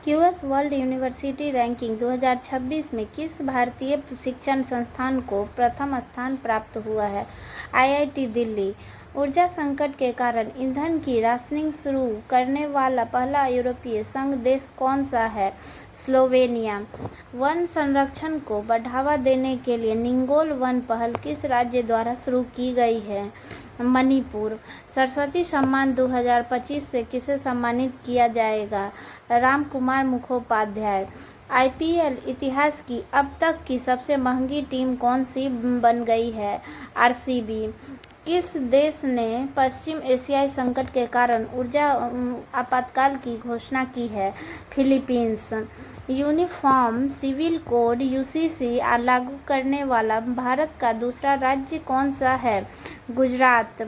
QS world university ranking 2026 में किस भारतीय शिक्षण संस्थान को प्रथम स्थान प्राप्त हुआ है? आईआईटी दिल्ली। ऊर्जा संकट के कारण ईंधन की राशनिंग शुरू करने वाला पहला यूरोपीय संघ देश कौन सा है? स्लोवेनिया। वन संरक्षण को बढ़ावा देने के लिए निंगोल वन पहल किस राज्य द्वारा शुरू की गई है? मणिपुर। सरस्वती सम्मान 2025 से किसे सम्मानित किया जाएगा? रामकुमार मुखोपाध्याय। आईपीएल इतिहास की अब तक की सबसे महंगी टीम कौन सी बन गई है? आरसीबी। किस देश ने पश्चिम एशियाई संकट के कारण ऊर्जा आपातकाल की घोषणा की है? Philippines. Uniform civil code UCC लागू करने वाला भारत का दूसरा राज्य कौन सा है? Gujarat.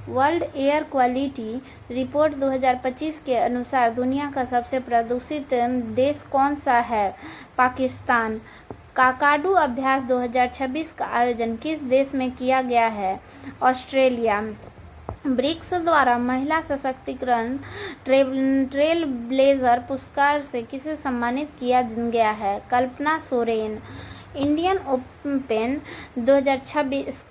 World air quality report 2025 के अनुसार दुनिया का सबसे प्रदूषित देश कौन सा है? पाकिस्तान। काकाडू अभ्यास 2026 का आयोजन किस देश में किया गया है? ऑस्ट्रेलिया। ब्रिक्स द्वारा महिला सशक्तिकरण ट्रेल ब्लेजर पुरस्कार से किसे सम्मानित किया गया है? Kalpana Soren. Indian open 2026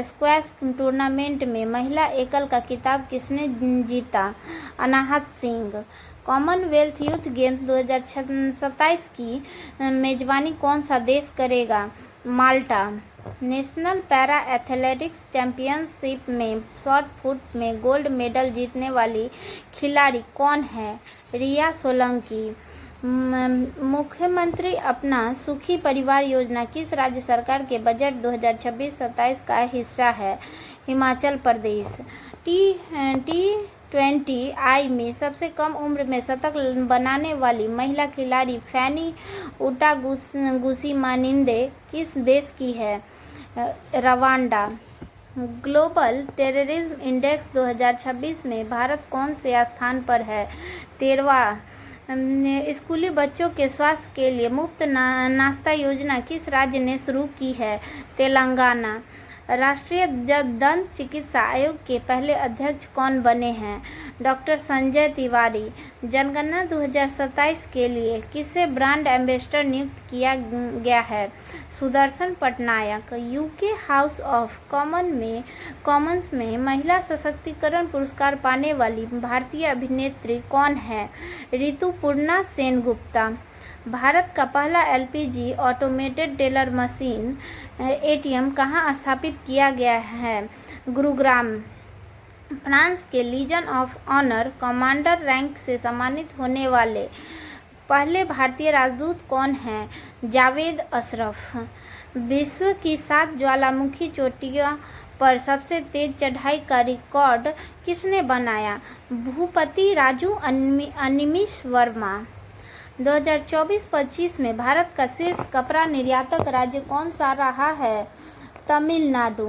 squash tournament में महिला एकल का खिताब किसने जीता? Anahat Singh. Commonwealth youth games 2027 की मेजबानी कौन सा देश करेगा? Malta. National para athletics championship में शॉट पुट में गोल्ड मेडल जीतने वाली खिलाड़ी कौन है? रिया सोलंकी। मुख्यमंत्री अपना सुखी परिवार योजना किस राज्य सरकार के बजट 2026-27 का हिस्सा है? हिमाचल प्रदेश। T20I में सबसे कम उम्र में शतक बनाने वाली महिला खिलाड़ी फैनी उटागुसीमानिंदे किस देश की है? रवांडा। ग्लोबल टेररिज्म इंडेक्स 2026 में भारत कौन से स्थान पर है? 13वां। स्कूली बच्चों के स्वास्थ्य के लिए मुफ्त नाश्ता योजना किस राज्य ने शुरू की है? तेलंगाना। राष्ट्रीय दंत चिकित्सा आयोग के पहले अध्यक्ष कौन बने हैं? डॉक्टर संजय तिवारी। जनगणना 2027 के लिए किसे ब्रांड एम्बेसडर नियुक्त किया गया है? Sudarshan Patnaik. UK house of Commons में महिला सशक्तिकरण पुरस्कार पाने वाली भारतीय अभिनेत्री कौन है? ऋतुपर्णा सेनगुप्ता। भारत का पहला LPG automated teller machine ATM कहाँ स्थापित किया गया है? गुरुग्राम। फ्रांस के legion of honour commander rank से सम्मानित होने वाले पहले भारतीय राजदूत कौन हैं? जावेद अशरफ। विश्व की 7 ज्वालामुखी चोटियों पर सबसे तेज चढ़ाई का रिकॉर्ड किसने बनाया? भूपति राजू अनिमिष वर्मा। 2024-25 में भारत का शीर्ष कपड़ा निर्यातक राज्य कौन सा रहा है? तमिलनाडु।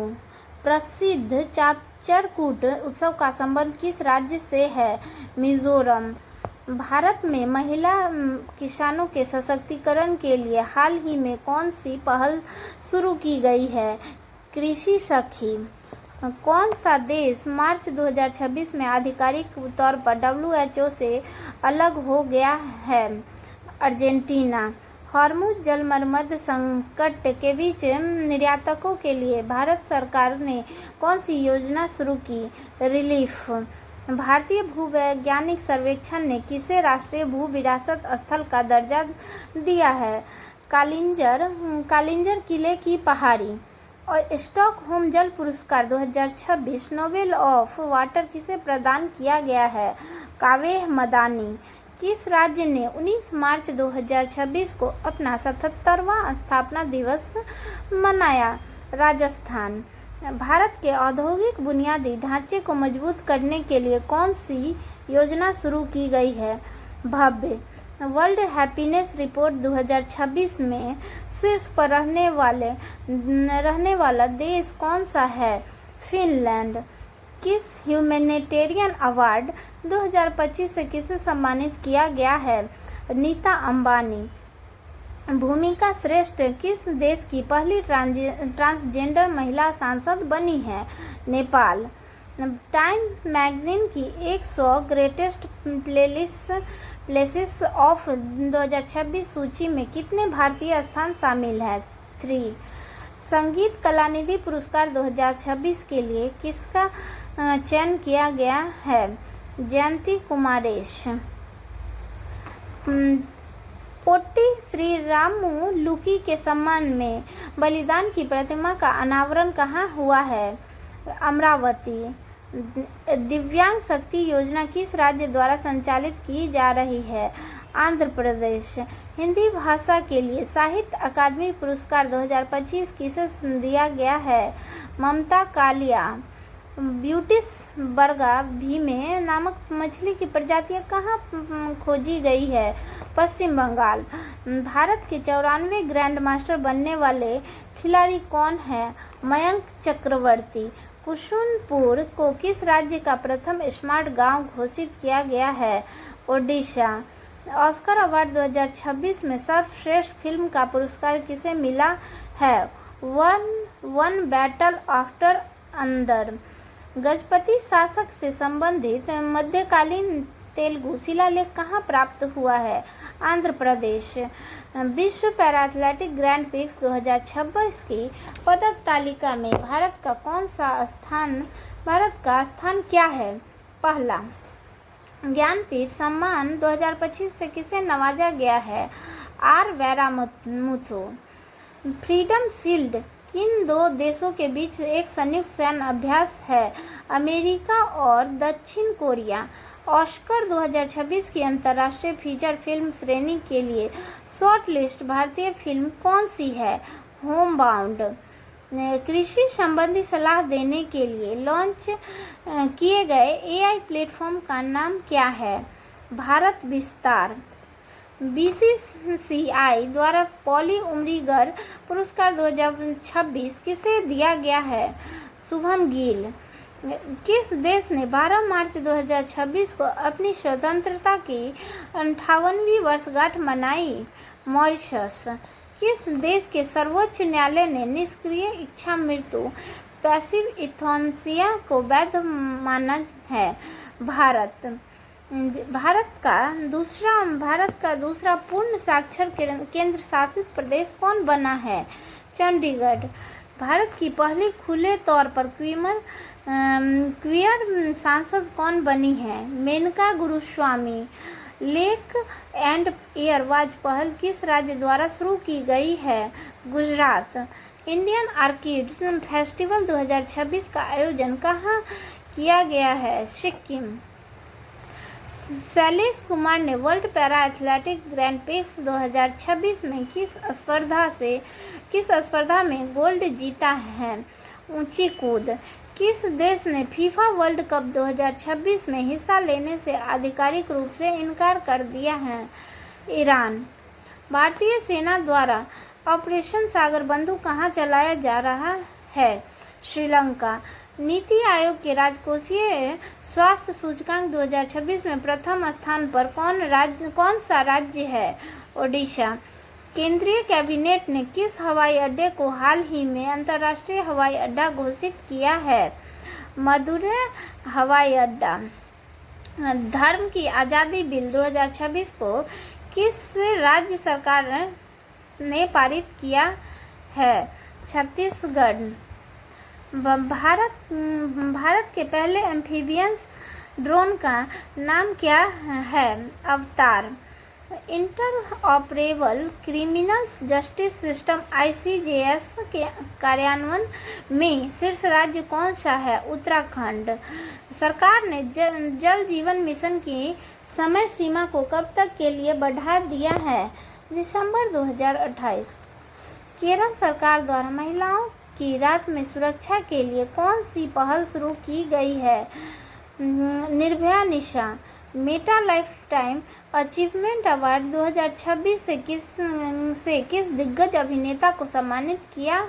प्रसिद्ध चापचरकूट उत्सव का संबंध किस राज्य से है? मिजोरम। भारत में महिला किसानों के सशक्तिकरण के लिए हाल ही में कौन सी पहल शुरू की गई है? कृषि सखी। कौन सा देश मार्च 2026 में आधिकारिक तौर पर WHO से अलग हो गया है? अर्जेंटीना। हॉर्मुज जलमर्मद संकट के बीच निर्यातकों के लिए भारत सरकार ने कौन सी योजना शुरू की? रिलीफ। भारतीय भूवैज्ञानिक सर्वेक्षण ने किसे राष्ट्रीय भू विरासत स्थल का दर्जा दिया है? कालिंजर किले की पहाड़ी। और स्टॉकहोम जल पुरस्कार 2026 नोबेल ऑफ वाटर किसे प्रदान किया गया है? कावेह मदानी। किस राज्य ने 19 मार्च 2026 को अपना 77वां स्थापना दिवस मनाया? राजस्थान। भारत के औद्योगिक बुनियादी ढांचे को मजबूत करने के लिए कौन सी योजना शुरू की गई है? भव्य। वर्ल्ड हैप्पीनेस रिपोर्ट 2026 में शीर्ष पर रहने वाला देश कौन सा है? फिनलैंड। किस ह्यूमैनिटेरियन अवार्ड 2025 से किसे सम्मानित किया गया है? नीता अंबानी। भूमिका श्रेष्ठ किस देश की पहली ट्रांसजेंडर महिला सांसद बनी है? नेपाल। टाइम मैगजीन की 100 ग्रेटेस्ट प्लेसेस ऑफ 2026 सूची में कितने भारतीय स्थान शामिल हैं? 3। संगीत कलानिधि पुरस्कार 2026 के लिए किसका चयन किया गया है? जयंती कुमारेश। पोट्टी श्री रामू लुकी के सम्मान में बलिदान की प्रतिमा का अनावरण कहाँ हुआ है? अमरावती। दिव्यांग शक्ति योजना किस राज्य द्वारा संचालित की जा रही है? आंध्र प्रदेश। हिंदी भाषा के लिए साहित्य अकादमी पुरस्कार 2025 किसे दिया गया है? ममता कालिया। ब्यूटिस बर्गा भीमे नामक मछली की प्रजातियां कहाँ खोजी गई है? पश्चिम बंगाल। भारत के 94 ग्रैंड मास्टर बनने वाले खिलाड़ी कौन हैं? मयंक चक्रवर्ती। कुसुमपुर को किस राज्य का प्रथम स्मार्ट गांव घोषित किया गया है? ओडिशा। ऑस्कर अवार्ड 2026 में सर्वश्रेष्ठ फिल्म का पुरस्कार किसे मिला है? वन बैटल आफ्टर अंदर। गजपति शासक से संबंधित मध्यकालीन तेलुगु शिलालेख कहाँ प्राप्त हुआ है? आंध्र प्रदेश। विश्व पैरा एथलेटिक ग्रैंड प्रिक्स 2026 की पदक तालिका में भारत का स्थान क्या है? पहला। ज्ञानपीठ सम्मान 2025 से किसे नवाजा गया है? आर वैरामुथु। फ्रीडम शील्ड किन दो देशों के बीच एक संयुक्त सैन्य अभ्यास है? अमेरिका और दक्षिण कोरिया। ऑस्कर 2026 की अंतर्राष्ट्रीय फीचर फिल्म श्रेणी के लिए शॉर्ट लिस्ट भारतीय फिल्म कौन सी है? होमबाउंड। कृषि संबंधी सलाह देने के लिए लॉन्च किए गए एआई प्लेटफॉर्म का नाम क्या है? भारत विस्तार। बीसीसीआई द्वारा पॉली उमरीगर पुरस्कार 2026 किसे दिया गया है? शुभम गिल। किस देश ने 12 मार्च 2026 को अपनी स्वतंत्रता की 58वीं वर्षगांठ मनाई? मॉरिशस। किस देश के सर्वोच्च न्यायालय ने निष्क्रिय इच्छा मृत्यु पैसिव इथोनसिया को वैध माना है? भारत। भारत का दूसरा पूर्ण साक्षर केंद्र शासित प्रदेश कौन बना है? चंडीगढ़। भारत की पहली खुले तौर पर क्वियर सांसद कौन बनी है? Menaka Guruswamy. Lake and air watch पहल किस राज्य द्वारा शुरू की गई है? गुजरात। इंडियन आर्किड्स फेस्टिवल 2026 का आयोजन कहाँ किया गया है? सिक्किम। शैलेश कुमार ने world para athletic grand prix 2026 में किस स्पर्धा में गोल्ड जीता है? ऊंची कूद। किस देश ने फीफा वर्ल्ड कप 2026 में हिस्सा लेने से आधिकारिक रूप से इनकार कर दिया है? ईरान। भारतीय सेना द्वारा ऑपरेशन सागर बंधु कहाँ चलाया जा रहा है? श्रीलंका। नीति आयोग के राजकोषीय स्वास्थ्य सूचकांक 2026 में प्रथम स्थान पर कौन सा राज्य है? ओडिशा। केंद्रीय कैबिनेट ने किस हवाई अड्डे को हाल ही में अंतर्राष्ट्रीय हवाई अड्डा घोषित किया है? मदुरै हवाई अड्डा। धर्म की आज़ादी बिल 2026 को किस राज्य सरकार ने पारित किया है? छत्तीसगढ़। भारत के पहले एम्फीबियंस ड्रोन का नाम क्या है? अवतार। Interoperable criminals justice system ICJS के कार्यान्वयन में शीर्ष राज्य कौन सा है? उत्तराखंड। सरकार ने जल जीवन मिशन की समय सीमा को कब तक के लिए बढ़ा दिया है? दिसंबर 2028। केरल सरकार द्वारा महिलाओं की रात में सुरक्षा के लिए कौन सी पहल शुरू की गई है? Nirbhaya Nisha. Meta life time achievement award 2026 से किस दिग्गज अभिनेता को सम्मानित किया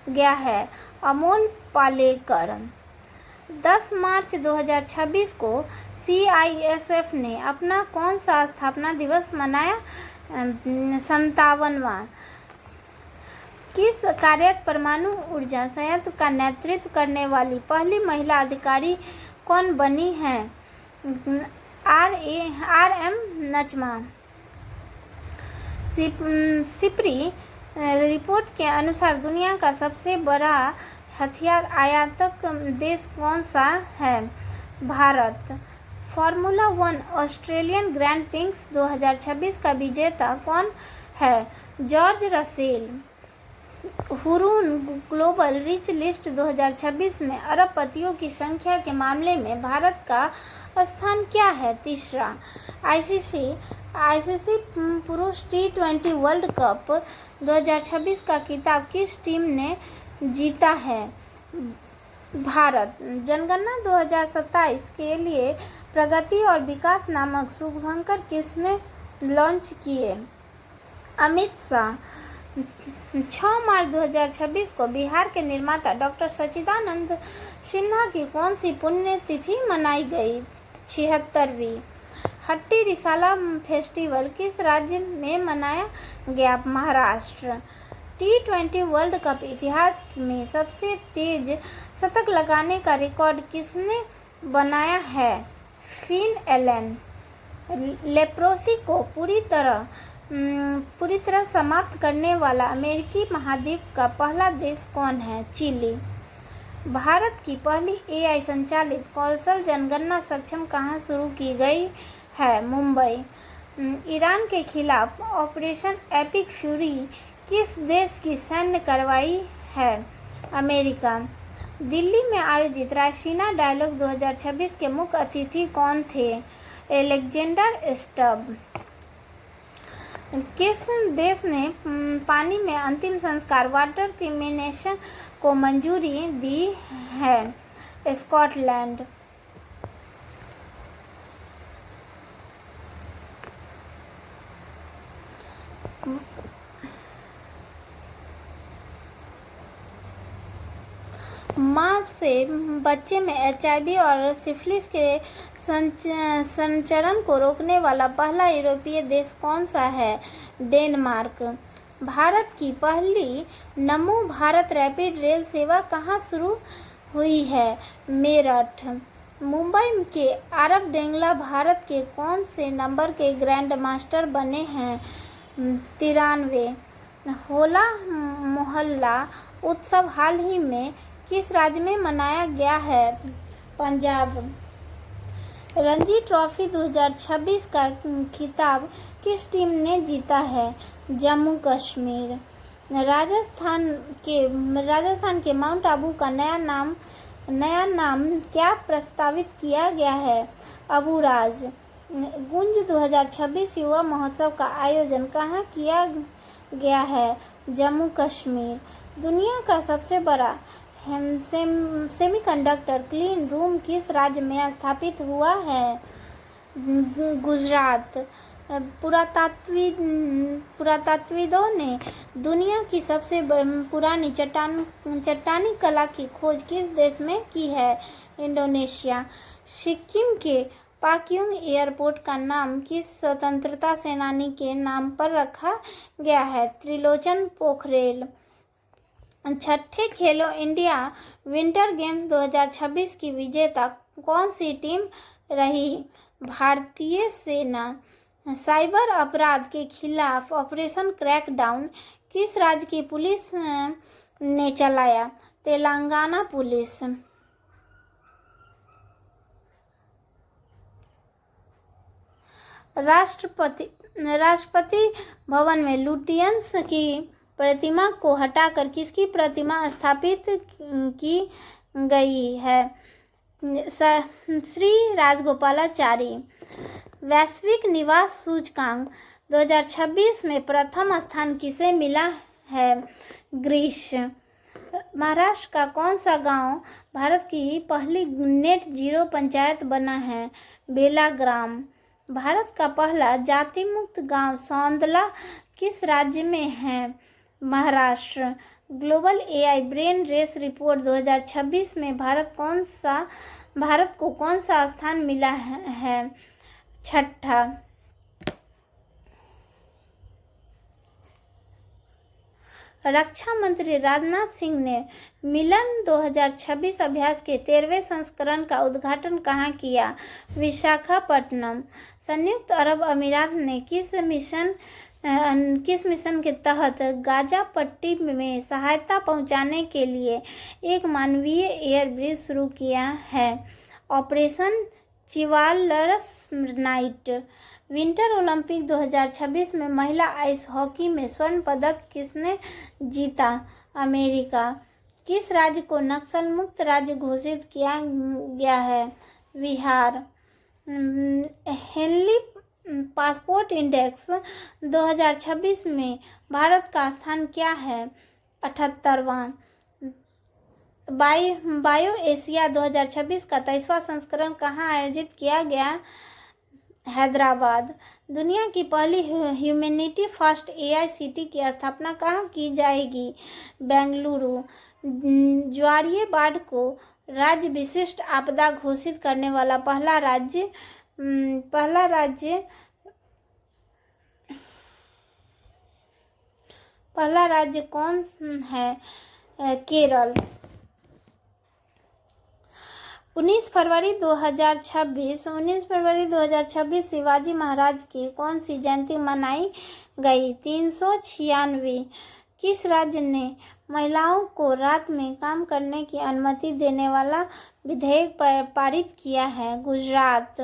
गया है? अमोल पालेकर। 10 मार्च 2026 को CISF ने अपना कौन सा स्थापना दिवस मनाया? 57वां। किस कार्यरत परमाणु ऊर्जा संयंत्र का नेतृत्व करने वाली पहली महिला अधिकारी कौन बनी है? आर.एम. नजमा। सिप्री रिपोर्ट के अनुसार दुनिया का सबसे बड़ा हथियार आयातक देश कौन सा है? Bharat. Formula 1 Australian grand prix 2026 का विजेता कौन है? George Russell. Hurun global rich list 2026 में अरबपतियों की संख्या के मामले में भारत का स्थान क्या है? तीसरा। आईसीसी पुरुष T20 वर्ल्ड कप 2026 का खिताब किस टीम ने जीता है? भारत। जनगणना 2027 के लिए प्रगति और विकास नामक शुभंकर किसने लॉन्च किए? अमित शाह। 6 मार्च 2026 को बिहार के निर्माता डॉक्टर सच्चिदानंद सिन्हा की कौन सी पुण्यतिथि मनाई गई? 76वीं। हट्टी रिसाला फेस्टिवल किस राज्य में मनाया गया? महाराष्ट्र। T20 वर्ल्ड कप इतिहास में सबसे तेज शतक लगाने का रिकॉर्ड किसने बनाया है? Finn Allen. लेप्रोसी को पूरी तरह समाप्त करने वाला अमेरिकी महाद्वीप का पहला देश कौन है? चिली। भारत की पहली AI संचालित कौशल जनगणना सक्षम कहाँ शुरू की गई है? मुंबई। ईरान के खिलाफ ऑपरेशन एपिक फ्यूरी किस देश की सैन्य कार्रवाई है? अमेरिका। दिल्ली में आयोजित रायसीना डायलॉग 2026 के मुख्य अतिथि कौन थे? Alexander stub. किस देश ने पानी में अंतिम संस्कार वाटर क्रिमिनेशन को मंजूरी दी है? स्कॉटलैंड। माँ से बच्चे में HIV और सिफिलिस के संचरण को रोकने वाला पहला यूरोपीय देश कौन सा है? डेनमार्क। भारत की पहली नमो भारत रैपिड रेल सेवा कहाँ शुरू हुई है? मेरठ। मुंबई के आरब डेंगला भारत के कौन से नंबर के ग्रैंड मास्टर बने हैं? 93। होला मोहल्ला उत्सव हाल ही में किस राज्य में मनाया गया है? पंजाब। रणजी ट्रॉफी 2026 का खिताब किस टीम ने जीता है? जम्मू कश्मीर। राजस्थान के माउंट आबू का नया नाम क्या प्रस्तावित किया गया है? अबूराज। गुंज 2026 युवा महोत्सव का आयोजन कहाँ किया गया है? जम्मू कश्मीर। दुनिया का सबसे बड़ा सेमीकंडक्टर क्लीन रूम किस राज्य में स्थापित हुआ है? गुजरात। पुरातत्वविदों ने दुनिया की सबसे पुरानी चट्टानी कला की खोज किस देश में की है? इंडोनेशिया। सिक्किम के पाक्योंग एयरपोर्ट का नाम किस स्वतंत्रता सेनानी के नाम पर रखा गया है? त्रिलोचन पोखरेल। छठे खेलो इंडिया विंटर गेम्स 2026 की विजेता कौन सी टीम रही? भारतीय सेना। साइबर अपराध के खिलाफ ऑपरेशन क्रैकडाउन किस राज्य की पुलिस ने चलाया? तेलंगाना पुलिस। राष्ट्रपति भवन में लुटियंस की प्रतिमा को हटाकर किसकी प्रतिमा स्थापित की गई है? श्री राजगोपालाचारी। वैश्विक निवास सूचकांक 2026 में प्रथम स्थान किसे मिला है? ग्रीस। महाराष्ट्र का कौन सा गांव भारत की पहली नेट जीरो पंचायत बना है? बेलाग्राम। भारत का पहला जाति मुक्त गांव सौंदला किस राज्य में है? Maharashtra. Global AI brain race report 2026 में भारत को कौन सा स्थान मिला है? छठा। रक्षा मंत्री राजनाथ सिंह ने मिलन 2026 अभ्यास के 13वें संस्करण का उद्घाटन कहाँ किया? विशाखापट्टनम। संयुक्त अरब अमीरात ने किस मिशन के तहत गाजा पट्टी में सहायता पहुंचाने के लिए एक मानवीय एयर ब्रिज शुरू किया है? Operation chivalrous knight. Winter Olympic 2026 में महिला आइस हॉकी में स्वर्ण पदक किसने जीता? अमेरिका। किस राज्य को नक्सल मुक्त राज्य घोषित किया गया है? बिहार। हेनली पासपोर्ट इंडेक्स 2026 में भारत का स्थान क्या है? 78वां। बायो एशिया 2026 का 23वां संस्करण कहाँ आयोजित किया गया? हैदराबाद। दुनिया की पहली ह्यूमैनिटी फर्स्ट एआईसीटी की स्थापना कहाँ की जाएगी? बेंगलुरु। ज्वारीय बाढ़ को राज्य विशिष्ट आपदा घोषित करने वाला पहला राज्य कौन है? केरल। 19 फरवरी 2026 शिवाजी महाराज की कौन सी जयंती मनाई गई? 396। किस राज्य ने महिलाओं को रात में काम करने की अनुमति देने वाला विधेयक पारित किया है? गुजरात।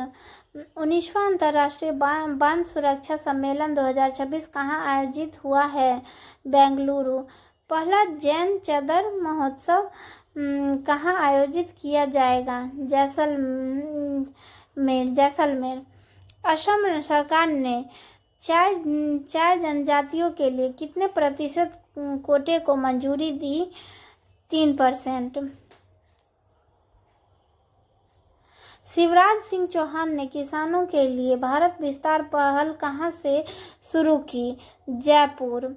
19वां अंतर्राष्ट्रीय बांध सुरक्षा सम्मेलन 2026 कहाँ आयोजित हुआ है? बेंगलुरु। पहला जैन चदर महोत्सव कहाँ आयोजित किया जाएगा? जैसलमेर। असम सरकार ने चार जनजातियों के लिए कितने प्रतिशत कोटे को मंजूरी दी? 3%। शिवराज सिंह चौहान ने किसानों के लिए भारत विस्तार पहल कहाँ से शुरू की? जयपुर।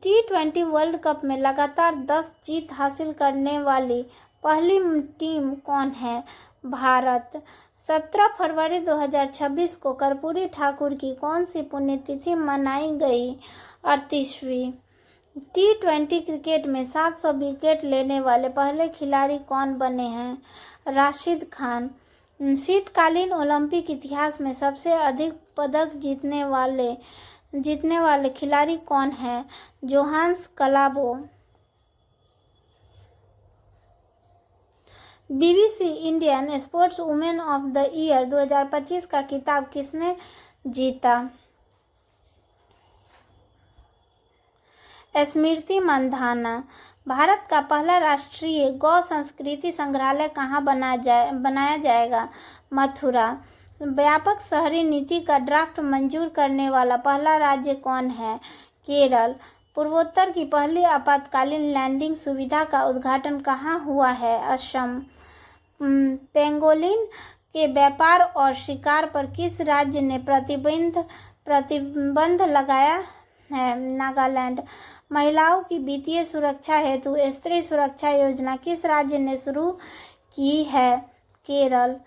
T20 वर्ल्ड कप में लगातार 10 जीत हासिल करने वाली पहली टीम कौन है? भारत। 17 फरवरी 2026 को कर्पूरी ठाकुर की कौन सी पुण्यतिथि मनाई गई? 38वीं। T20 क्रिकेट में 700 विकेट लेने वाले पहले खिलाड़ी कौन बने हैं? राशिद खान। शीतकालीन ओलंपिक इतिहास में सबसे अधिक पदक जीतने वाले खिलाड़ी कौन है? Johannes Klaebo. BBC Indian sports women of the year 2025 का खिताब किसने जीता? स्मृति मंधाना। भारत का पहला राष्ट्रीय गौ संस्कृति संग्रहालय कहाँ बनाया जाएगा? मथुरा। व्यापक शहरी नीति का ड्राफ्ट मंजूर करने वाला पहला राज्य कौन है? केरल। पूर्वोत्तर की पहली आपातकालीन लैंडिंग सुविधा का उद्घाटन कहाँ हुआ है? असम। पेंगोलिन के व्यापार और शिकार पर किस राज्य ने प्रतिबंध लगाया है? नागालैंड। महिलाओं की वित्तीय सुरक्षा हेतु स्त्री सुरक्षा योजना किस राज्य ने शुरू की है? केरल।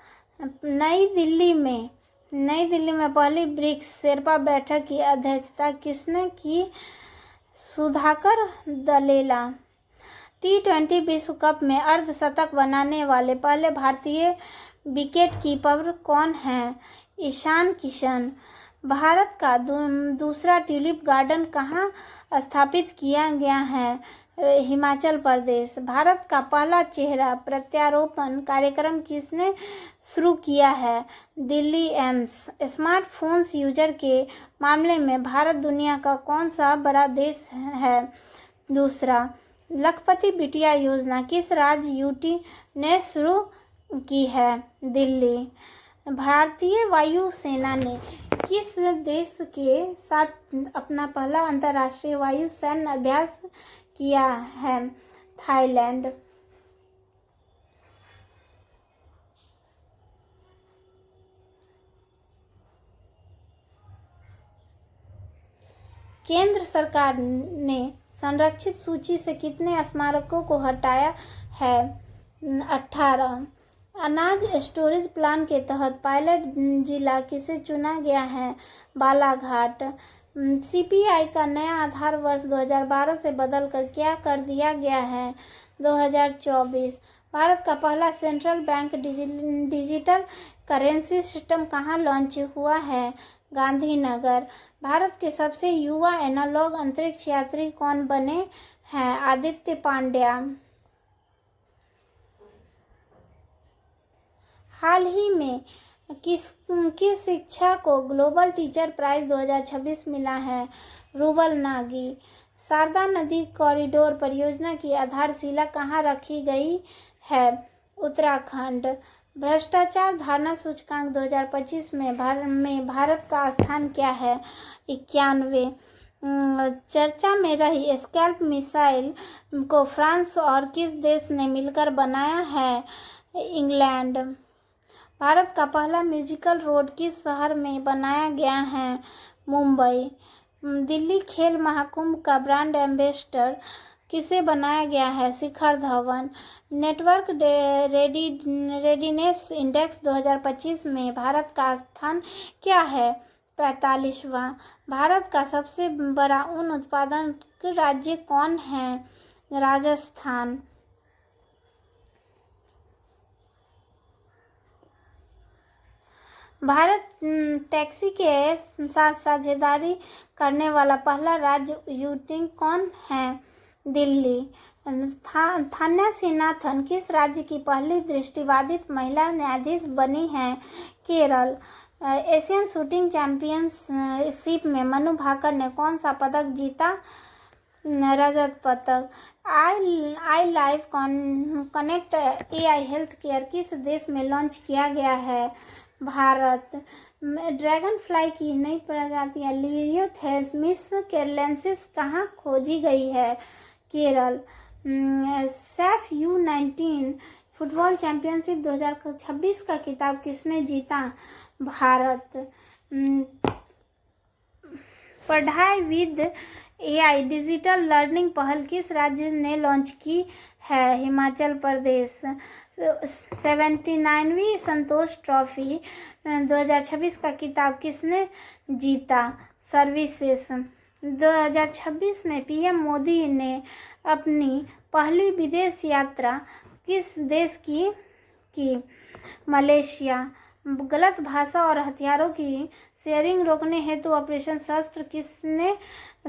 नई दिल्ली में पहली ब्रिक्स शेर्पा बैठक की अध्यक्षता किसने की? सुधाकर दलेला। T20 विश्व कप में अर्धशतक बनाने वाले पहले भारतीय विकेट कीपर कौन है? ईशान किशन। भारत का दूसरा ट्यूलिप गार्डन कहाँ स्थापित किया गया है? हिमाचल प्रदेश। भारत का पहला चेहरा प्रत्यारोपण कार्यक्रम किसने शुरू किया है? दिल्ली एम्स। स्मार्टफोन्स यूजर के मामले में भारत दुनिया का कौन सा बड़ा देश है? दूसरा। लखपति बिटिया योजना किस राज्य यूटी ने शुरू की है? दिल्ली। भारतीय वायुसेना ने किस देश के साथ अपना पहला अंतर्राष्ट्रीय वायु सैन्य अभ्यास किया है? थाईलैंड। केंद्र सरकार ने संरक्षित सूची से कितने स्मारकों को हटाया है? 18। अनाज स्टोरेज प्लान के तहत पायलट जिला किसे चुना गया है? बालाघाट। सीपीआई का नया आधार वर्ष 2012 से बदलकर क्या कर दिया गया है? 2024। भारत का पहला central bank digital currency system कहाँ लॉन्च हुआ है? गांधीनगर। भारत के सबसे युवा एनालॉग अंतरिक्ष यात्री कौन बने हैं? आदित्य पांड्या। हाल ही में किस शिक्षा को ग्लोबल टीचर प्राइज 2026 मिला है? रूबल नागी। शारदा नदी कॉरिडोर परियोजना की आधारशिला कहाँ रखी गई है? उत्तराखंड। भ्रष्टाचार धारणा सूचकांक 2025 में भारत का स्थान क्या है? 91। चर्चा में रही स्कैल्प मिसाइल को फ्रांस और किस देश ने मिलकर बनाया है? इंग्लैंड। भारत का पहला म्यूजिकल रोड किस शहर में बनाया गया है? मुंबई। दिल्ली खेल महाकुंभ का ब्रांड एम्बेसडर किसे बनाया गया है? Shikhar Dhawan. Network readiness index 2025 में भारत का स्थान क्या है? 45वां। भारत का सबसे बड़ा ऊन उत्पादक राज्य कौन है? राजस्थान। भारत टैक्सी के साथ साझेदारी करने वाला पहला राज्य यूटी कौन है? दिल्ली। थान्या सिन्नाथन किस राज्य की पहली दृष्टिबाधित महिला न्यायाधीश बनी है? केरल। एशियन शूटिंग चैंपियनशिप में मनु भाकर ने कौन सा पदक जीता? रजत पदक। I life connect AI health care किस देश में लॉन्च किया गया है? भारत। ड्रैगन फ्लाई की नई प्रजातियां लिरियोथेमिस केरलेंसिस कहाँ खोजी गई है? Kerala. Saif U19 football championship 2026 का खिताब किसने जीता? भारत। पढ़ाई विद AI डिजिटल लर्निंग पहल किस राज्य ने लॉन्च की है? हिमाचल प्रदेश। 79वीं संतोष ट्रॉफी 2026 का खिताब किसने जीता? सर्विसेज। 2026 में PM मोदी ने अपनी पहली विदेश यात्रा किस देश की? मलेशिया। गलत भाषा और हथियारों की शेयरिंग रोकने हेतु ऑपरेशन शस्त्र किसने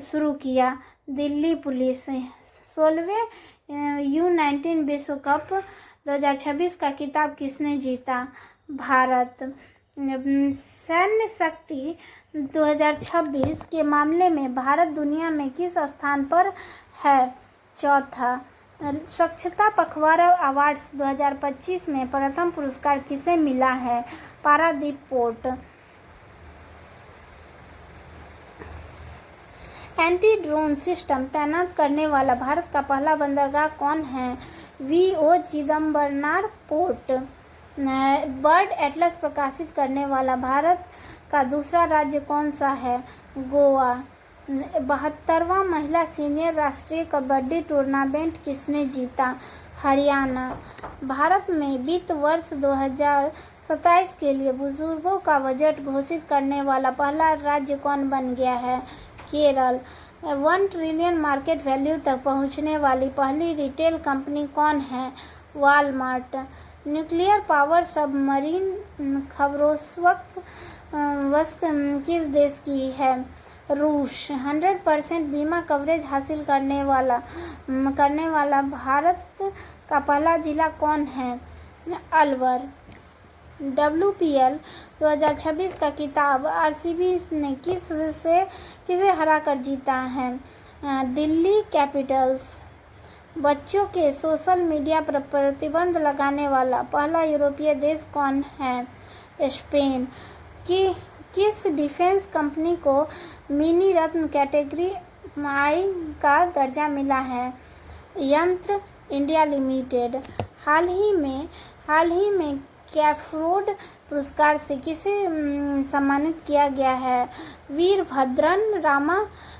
शुरू किया? दिल्ली पुलिस। 16वें U19 विश्व कप 2026 का खिताब किसने जीता? भारत। सैन्य शक्ति 2026 के मामले में भारत दुनिया में किस स्थान पर है? चौथा। स्वच्छता पखवाड़ा अवार्ड्स 2025 में प्रथम पुरस्कार किसे मिला है? Paradip port. Anti drone system तैनात करने वाला भारत का पहला बंदरगाह कौन है? VO Chidambaranar port. Bird Atlas प्रकाशित करने वाला भारत का दूसरा राज्य कौन सा है? गोवा। 72वां महिला सीनियर राष्ट्रीय कबड्डी टूर्नामेंट किसने जीता? हरियाणा। भारत में वित्त वर्ष 2027 के लिए बुजुर्गों का बजट घोषित करने वाला पहला राज्य कौन बन गया है? केरल। 1 ट्रिलियन मार्केट वैल्यू तक पहुंचने वाली पहली रिटेल कंपनी कौन है? वॉलमार्ट। न्यूक्लियर पावर सबमरीन खबरों किस देश की है? रूस। 100% बीमा कवरेज हासिल करने वाला भारत का पहला जिला कौन है? अलवर। WPL 2026 का खिताब RCB ने किसे हराकर जीता है? दिल्ली कैपिटल्स। बच्चों के सोशल मीडिया पर प्रतिबंध लगाने वाला पहला यूरोपीय देश कौन है? स्पेन। किस डिफेंस कंपनी को मिनी रत्न कैटेगरी I का दर्जा मिला है? यंत्र इंडिया लिमिटेड। हाल ही में कैफरोड पुरस्कार से किसे सम्मानित किया गया है? वीरभद्रन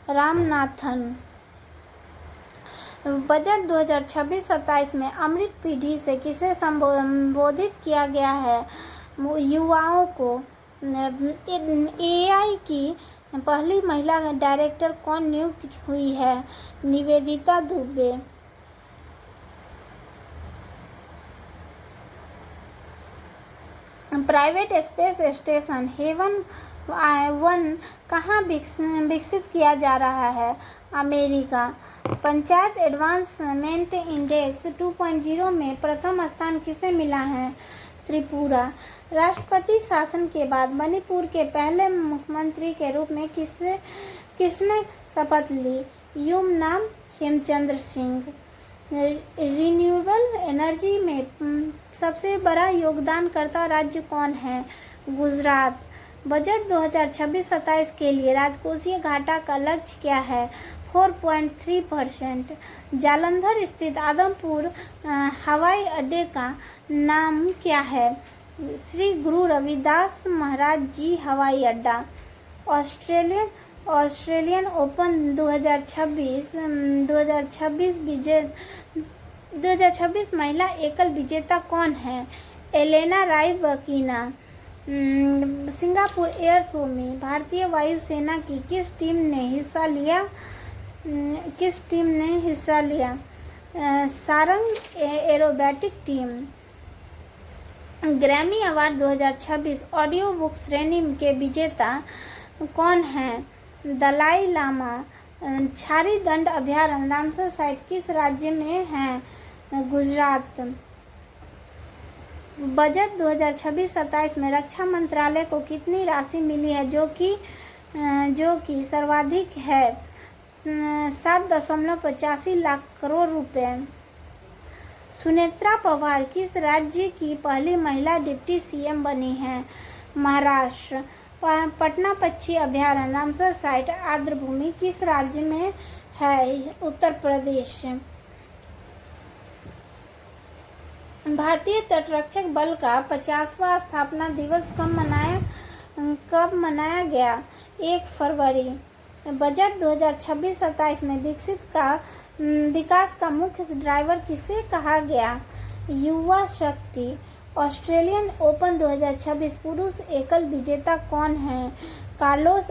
रामनाथन। बजट 2026-27 में अमृत पीढ़ी से किसे संबोधित किया गया है? युवाओं को। AI की पहली महिला डायरेक्टर कौन नियुक्त हुई है? Nivedita Dubey. Private space station haven 1 कहाँ विकसित किया जा रहा है? अमेरिका। पंचायत एडवांसमेंट इंडेक्स 2.0 में प्रथम स्थान किसे मिला है? त्रिपुरा। राष्ट्रपति शासन के बाद मणिपुर के पहले मुख्यमंत्री के रूप में किसने शपथ ली? युमनाम हेमचंद्र सिंह। रिन्यूएबल एनर्जी में सबसे बड़ा योगदानकर्ता राज्य कौन है? गुजरात। बजट 2026-27 के लिए राजकोषीय घाटा का लक्ष्य क्या है? 4.3%। जालंधर स्थित आदमपुर हवाई अड्डे का नाम क्या है? श्री गुरु रविदास महाराज जी हवाई अड्डा। ऑस्ट्रेलियन ओपन 2026 महिला एकल विजेता कौन है? एलेना रायबकीना। सिंगापुर एयर शो में भारतीय वायुसेना की किस टीम ने हिस्सा लिया? Sarang aerobatic team. Grammy award 2026 audio book श्रेणी के विजेता कौन हैं? दलाई लामा। छारी दंड अभयारण्य रामसर साइट किस राज्य में है? गुजरात। बजट 2026-27 में रक्षा मंत्रालय को कितनी राशि मिली है जो कि सर्वाधिक है? 7.85 लाख करोड़ रुपए। सुनेत्रा पवार किस राज्य की पहली महिला डिप्टी सीएम बनी है? महाराष्ट्र। पटना पक्षी अभयारण्य रामसर साइट आर्द्रभूमि किस राज्य में है? उत्तर प्रदेश। भारतीय तटरक्षक बल का 50वां स्थापना दिवस कब मनाया गया? 1 फरवरी। बजट 2026-27 में विकास का मुख्य ड्राइवर किसे कहा गया? युवा शक्ति। ऑस्ट्रेलियन ओपन 2026 पुरुष एकल विजेता कौन है? Carlos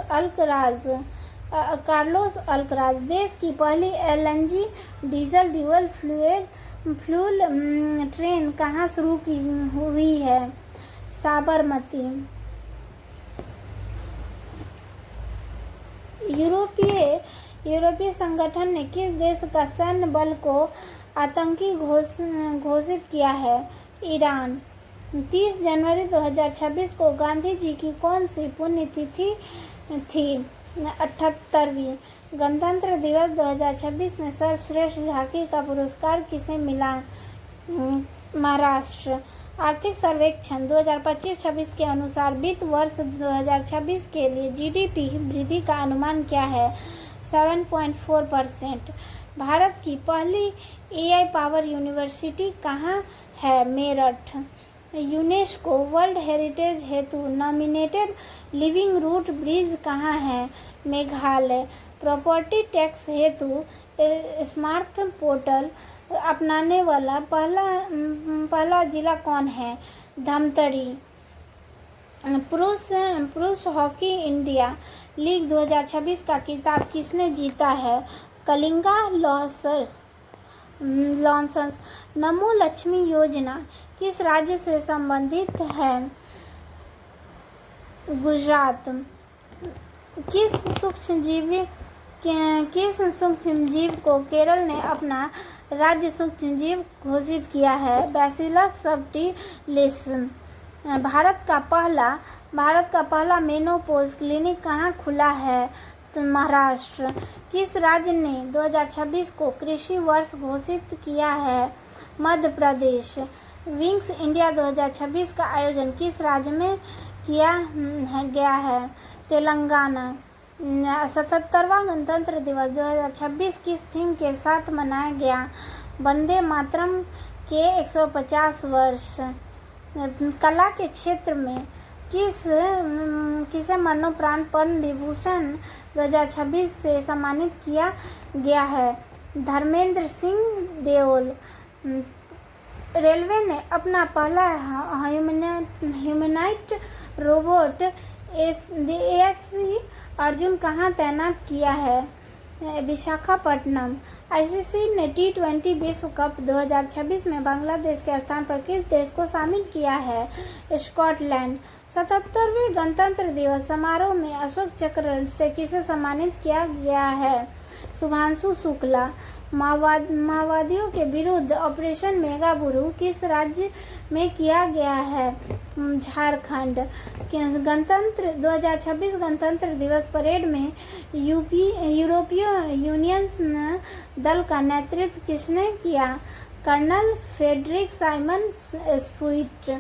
Alcaraz. देश की पहली LNG diesel dual fuel train कहाँ शुरू हुई है? साबरमती। यूरोपीय संगठन ने किस देश का सैन्य बल को आतंकी घोषित किया है? ईरान। 30 जनवरी 2026 को गांधी जी की कौन सी पुण्यतिथि थी? 78वीं। गणतंत्र दिवस 2026 में सर्वश्रेष्ठ झांकी का पुरस्कार किसे मिला? महाराष्ट्र। आर्थिक सर्वेक्षण 2025-26 के अनुसार वित्त वर्ष 2026 के लिए जीडीपी वृद्धि का अनुमान क्या है? 7.4%। भारत की पहली एआई पावर यूनिवर्सिटी कहाँ है? मेरठ। यूनेस्को वर्ल्ड हेरिटेज हेतु नॉमिनेटेड लिविंग रूट ब्रिज कहाँ है? मेघालय। प्रॉपर्टी टैक्स हेतु स्मार्ट पोर्टल अपनाने वाला पहला जिला कौन है? धमतरी। पुरुष हॉकी इंडिया लीग 2026 का खिताब किसने जीता है? कलिंगा लॉन्सर्स। नमो लक्ष्मी योजना किस राज्य से संबंधित है? गुजरात। किस सूक्ष्मजीव को केरल ने अपना राज्य सूक्ष्मजीव घोषित किया है? Bacillus subtilis. भारत का पहला मेनोपॉज क्लिनिक कहाँ खुला है? महाराष्ट्र। किस राज्य ने 2026 को कृषि वर्ष घोषित किया है? मध्य प्रदेश। विंग्स इंडिया 2026 का आयोजन किस राज्य में किया गया है? तेलंगाना। 77वां गणतंत्र दिवस 2026 किस थीम के साथ मनाया गया? वंदे मातरम के 150 वर्ष। कला के क्षेत्र में किसे मरणोपरांत पद्म विभूषण 2026 से सम्मानित किया गया है? धर्मेंद्र सिंह देओल। रेलवे ने अपना पहला ह्यूमनॉइड रोबोट एएससी अर्जुन कहाँ तैनात किया है? विशाखापट्टनम। आईसीसी ने T20 विश्व कप 2026 में बांग्लादेश के स्थान पर किस देश को शामिल किया है? स्कॉटलैंड। 77वें गणतंत्र दिवस समारोह में अशोक चक्र से किसे सम्मानित किया गया है? शुभांशु शुक्ला। माओवादियों के विरुद्ध ऑपरेशन मेगाबुरु किस राज्य में किया गया है? झारखंड। 2026 गणतंत्र दिवस परेड में यूरोपीय यूनियन दल का नेतृत्व किसने किया? Colonel Frederick Simon Spruit.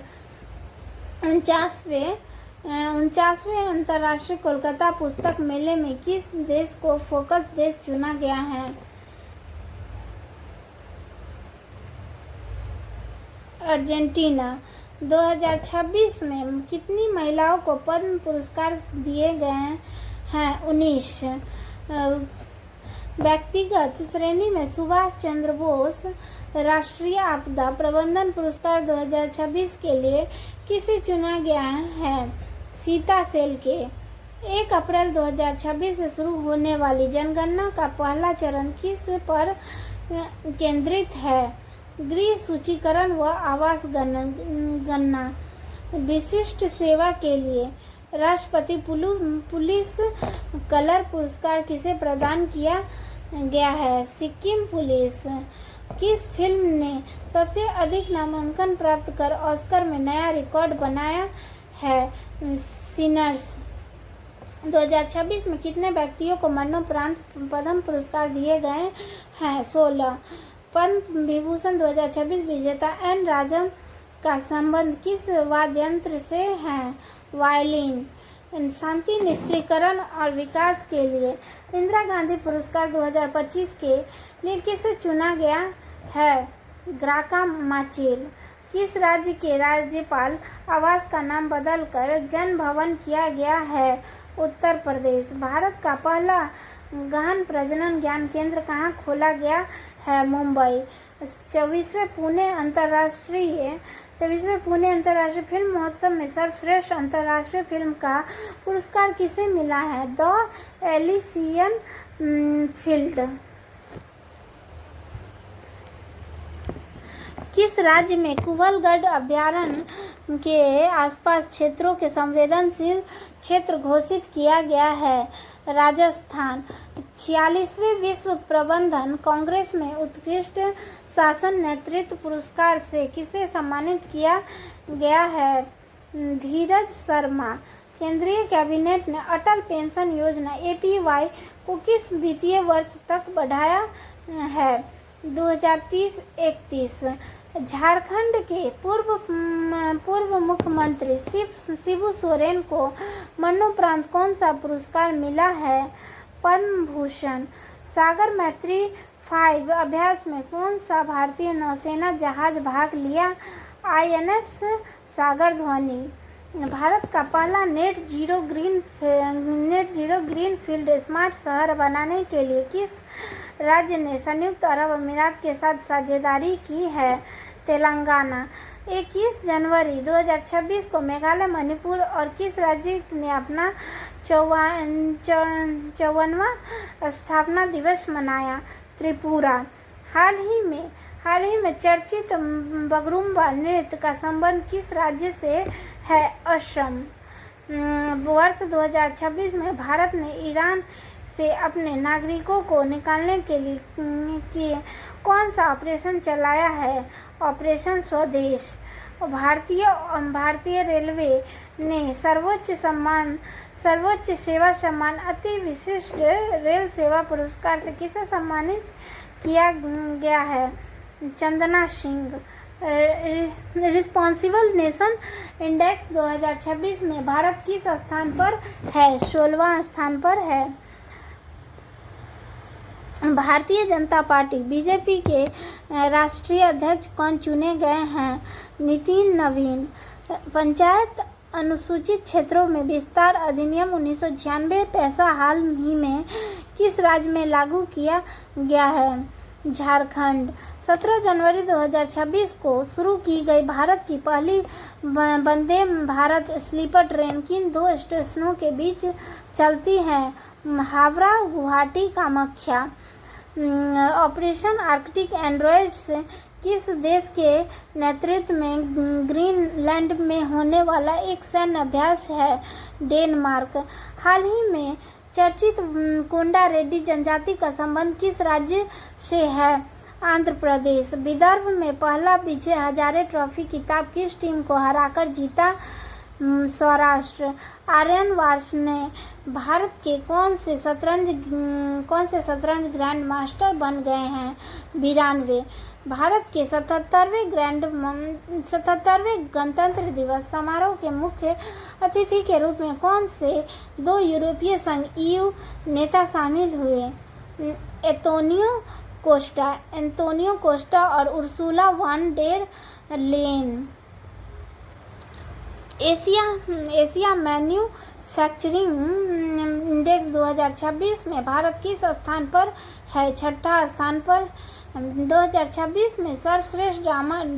49वें अंतर्राष्ट्रीय कोलकाता पुस्तक मेले में किस देश को फोकस देश चुना गया है? अर्जेंटीना। 2026 में कितनी महिलाओं को पद्म पुरस्कार दिए गए हैं? 19। व्यक्तिगत श्रेणी में सुभाष चंद्र बोस राष्ट्रीय आपदा प्रबंधन पुरस्कार 2026 के लिए किसे चुना गया है? सीता सेल के। 1 अप्रैल 2026 से शुरू होने वाली जनगणना का पहला चरण किस पर केंद्रित है? गृह सूचीकरण व आवास गणना। विशिष्ट सेवा के लिए राष्ट्रपति पुलिस कलर पुरस्कार किसे प्रदान किया गया है? सिक्किम पुलिस। किस फिल्म ने सबसे अधिक नामांकन प्राप्त कर ऑस्कर में नया रिकॉर्ड बनाया है? सिनर्स। 2026 में कितने व्यक्तियों को मरणोपरांत पद्म पुरस्कार दिए गए हैं? 16। पद्म विभूषण 2026 विजेता एन राजम का संबंध किस वाद्ययंत्र से है? वायलिन। शांति निस्त्रीकरण और विकास के लिए इंदिरा गांधी पुरस्कार 2025 के लिए किसे चुना गया है? ग्राका माचेल। किस राज्य के राज्यपाल आवास का नाम बदलकर जन भवन किया गया है? उत्तर प्रदेश। भारत का पहला गहन प्रजनन ज्ञान केंद्र कहाँ खोला गया है? मुंबई। 24वें पुणे अंतर्राष्ट्रीय फिल्म महोत्सव में सर्वश्रेष्ठ अंतर्राष्ट्रीय फिल्म का पुरस्कार किसे मिला है? The Elysian field. किस राज्य में कुंभलगढ़ अभयारण्य के आसपास क्षेत्रों के संवेदनशील क्षेत्र घोषित किया गया है? राजस्थान। 46वें विश्व प्रबंधन कांग्रेस में उत्कृष्ट शासन नेतृत्व पुरस्कार से किसे सम्मानित किया गया है? धीरज शर्मा। केंद्रीय कैबिनेट ने अटल पेंशन योजना APY को किस वित्तीय वर्ष तक बढ़ाया है? 2030-31। झारखंड के पूर्व मुख्यमंत्री शिबू सोरेन को मरणोपरांत कौन सा पुरस्कार मिला है? पद्म भूषण। सागर मैत्री 5 अभ्यास में कौन सा भारतीय नौसेना जहाज भाग लिया? INS सागर ध्वनि। भारत का पहला net zero green field smart शहर बनाने के लिए किस राज्य ने संयुक्त अरब अमीरात के साथ साझेदारी की है? तेलंगाना। 21 जनवरी 2026 को मेघालय, मणिपुर और किस राज्य ने अपना 54वां स्थापना दिवस मनाया? त्रिपुरा। हाल ही में चर्चित बगरुम्बा नृत्य का संबंध किस राज्य से है? असम। वर्ष 2026 में भारत ने ईरान से अपने नागरिकों को निकालने के लिए कौन सा ऑपरेशन चलाया है? ऑपरेशन स्वदेश। भारतीय रेलवे ने सर्वोच्च सेवा सम्मान अति विशिष्ट रेल सेवा पुरस्कार से किसे सम्मानित किया गया है? Chandana Singh. Responsible nation index 2026 में भारत किस स्थान पर है? 16वां स्थान पर है। भारतीय जनता पार्टी BJP के राष्ट्रीय अध्यक्ष कौन चुने गए हैं? नितिन नवीन। पंचायत अनुसूचित क्षेत्रों में विस्तार अधिनियम 1996 पैसा हाल ही में किस राज्य में लागू किया गया है? झारखंड। 17 जनवरी 2026 को शुरू की गई भारत की पहली वंदे भारत स्लीपर ट्रेन किन 2 स्टेशनों के बीच चलती है? हावड़ा, गुवाहाटी, कामाख्या। ऑपरेशन आर्कटिक एंड्रोइड्स किस देश के नेतृत्व में ग्रीनलैंड में होने वाला एक सैन्य अभ्यास है? डेनमार्क। हाल ही में चर्चित कोंडा रेड्डी जनजाति का संबंध किस राज्य से है? आंध्र प्रदेश। विदर्भ में पहला विजय हजारे ट्रॉफी खिताब किस टीम को हराकर जीता? सौराष्ट्र। आर्यन वार्स ने भारत के कौन से शतरंज ग्रैंड मास्टर बन गए हैं? 92। भारत के 77वें गणतंत्र दिवस समारोह के मुख्य अतिथि के रूप में कौन से 2 यूरोपीय संघ EU नेता शामिल हुए? एंटोनियो कोस्टा और Ursula von der Leyen. Asia manufacturing index 2026 में भारत किस स्थान पर है? 6ठा स्थान पर। 2026 में सर्वश्रेष्ठ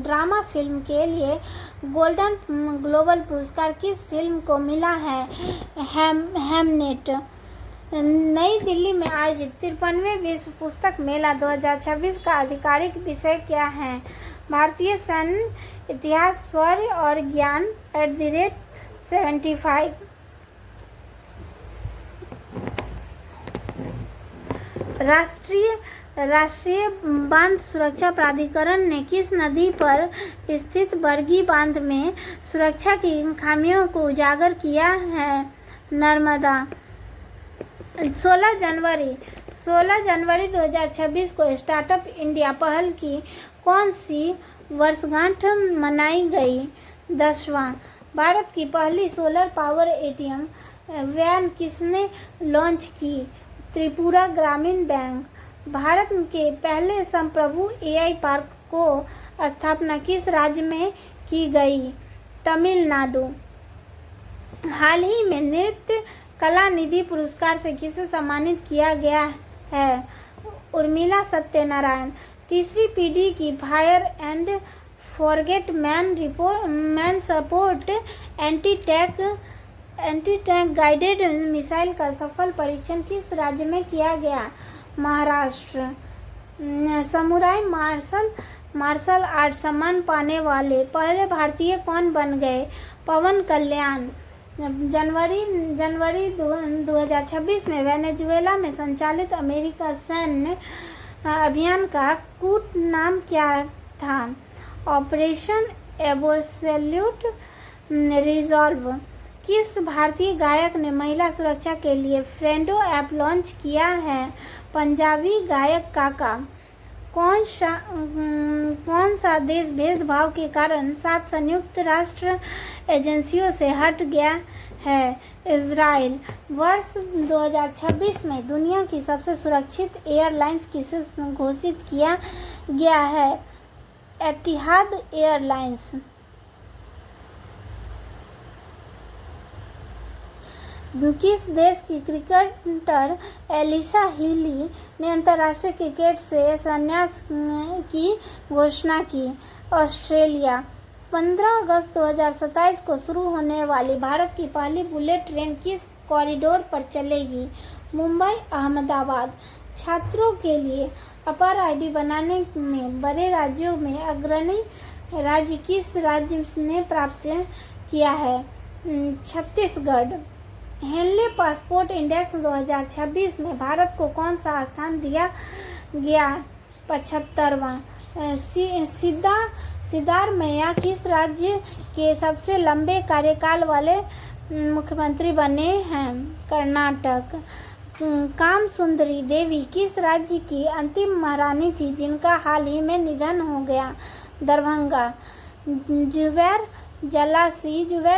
ड्रामा फिल्म के लिए गोल्डन ग्लोब पुरस्कार किस फिल्म को मिला है? हेमनेट। नई दिल्ली में आयोजित 53वें विश्व पुस्तक मेला 2026 का आधिकारिक विषय क्या है? भारतीय सैन्य इतिहास, शौर्य और ज्ञान @75। राष्ट्रीय बांध सुरक्षा प्राधिकरण ने किस नदी पर स्थित बरगी बांध में सुरक्षा की खामियों को उजागर किया है? नर्मदा। 16 जनवरी 2026 को स्टार्टअप इंडिया पहल की कौन सी वर्षगांठ मनाई गई? 10वां। भारत की पहली सोलर पावर ATM वैन किसने लॉन्च की? त्रिपुरा ग्रामीण बैंक। भारत के पहले संप्रभु AI पार्क को स्थापना किस राज्य में की गई? तमिलनाडु। हाल ही में नृत्य कला निधि पुरस्कार से किसे सम्मानित किया गया है? उर्मिला सत्यनारायण। तीसरी पीढ़ी की fire and forget man support anti tank guided missile का सफल परीक्षण किस राज्य में किया गया? महाराष्ट्र। समुराई मार्शल आर्ट सम्मान पाने वाले पहले भारतीय कौन बन गए? पवन कल्याण। जनवरी 2026 में वेनेजुएला में संचालित अमेरिका सैन्य अभियान का कूट नाम क्या था? Operation absolute resolve. किस भारतीय गायक ने महिला सुरक्षा के लिए फ्रेंडो ऐप लॉन्च किया है? पंजाबी गायक काका। कौन सा देश भेदभाव के कारण 7 संयुक्त राष्ट्र एजेंसियों से हट गया है? इजराइल। वर्ष 2026 में दुनिया की सबसे सुरक्षित एयरलाइंस किसे घोषित किया गया है? एतिहाद एयरलाइंस। किस देश की क्रिकेटर एलिसा हीली ने अंतर्राष्ट्रीय क्रिकेट से संन्यास की घोषणा की? ऑस्ट्रेलिया। 15 अगस्त 2027 को शुरू होने वाली भारत की पहली बुलेट ट्रेन किस कॉरिडोर पर चलेगी? मुंबई अहमदाबाद। छात्रों के लिए अपर ID बनाने में बड़े राज्यों में अग्रणी राज्य किस राज्य ने प्राप्त किया है? छत्तीसगढ़। हेनले पासपोर्ट इंडेक्स 2026 में भारत को कौन सा स्थान दिया गया? 75वां। सिद्धारमैया किस राज्य के सबसे लंबे कार्यकाल वाले मुख्यमंत्री बने हैं? कर्नाटक। कामसुंदरी देवी किस राज्य की अंतिम महारानी थी जिनका हाल ही में निधन हो गया? दरभंगा। जुबैर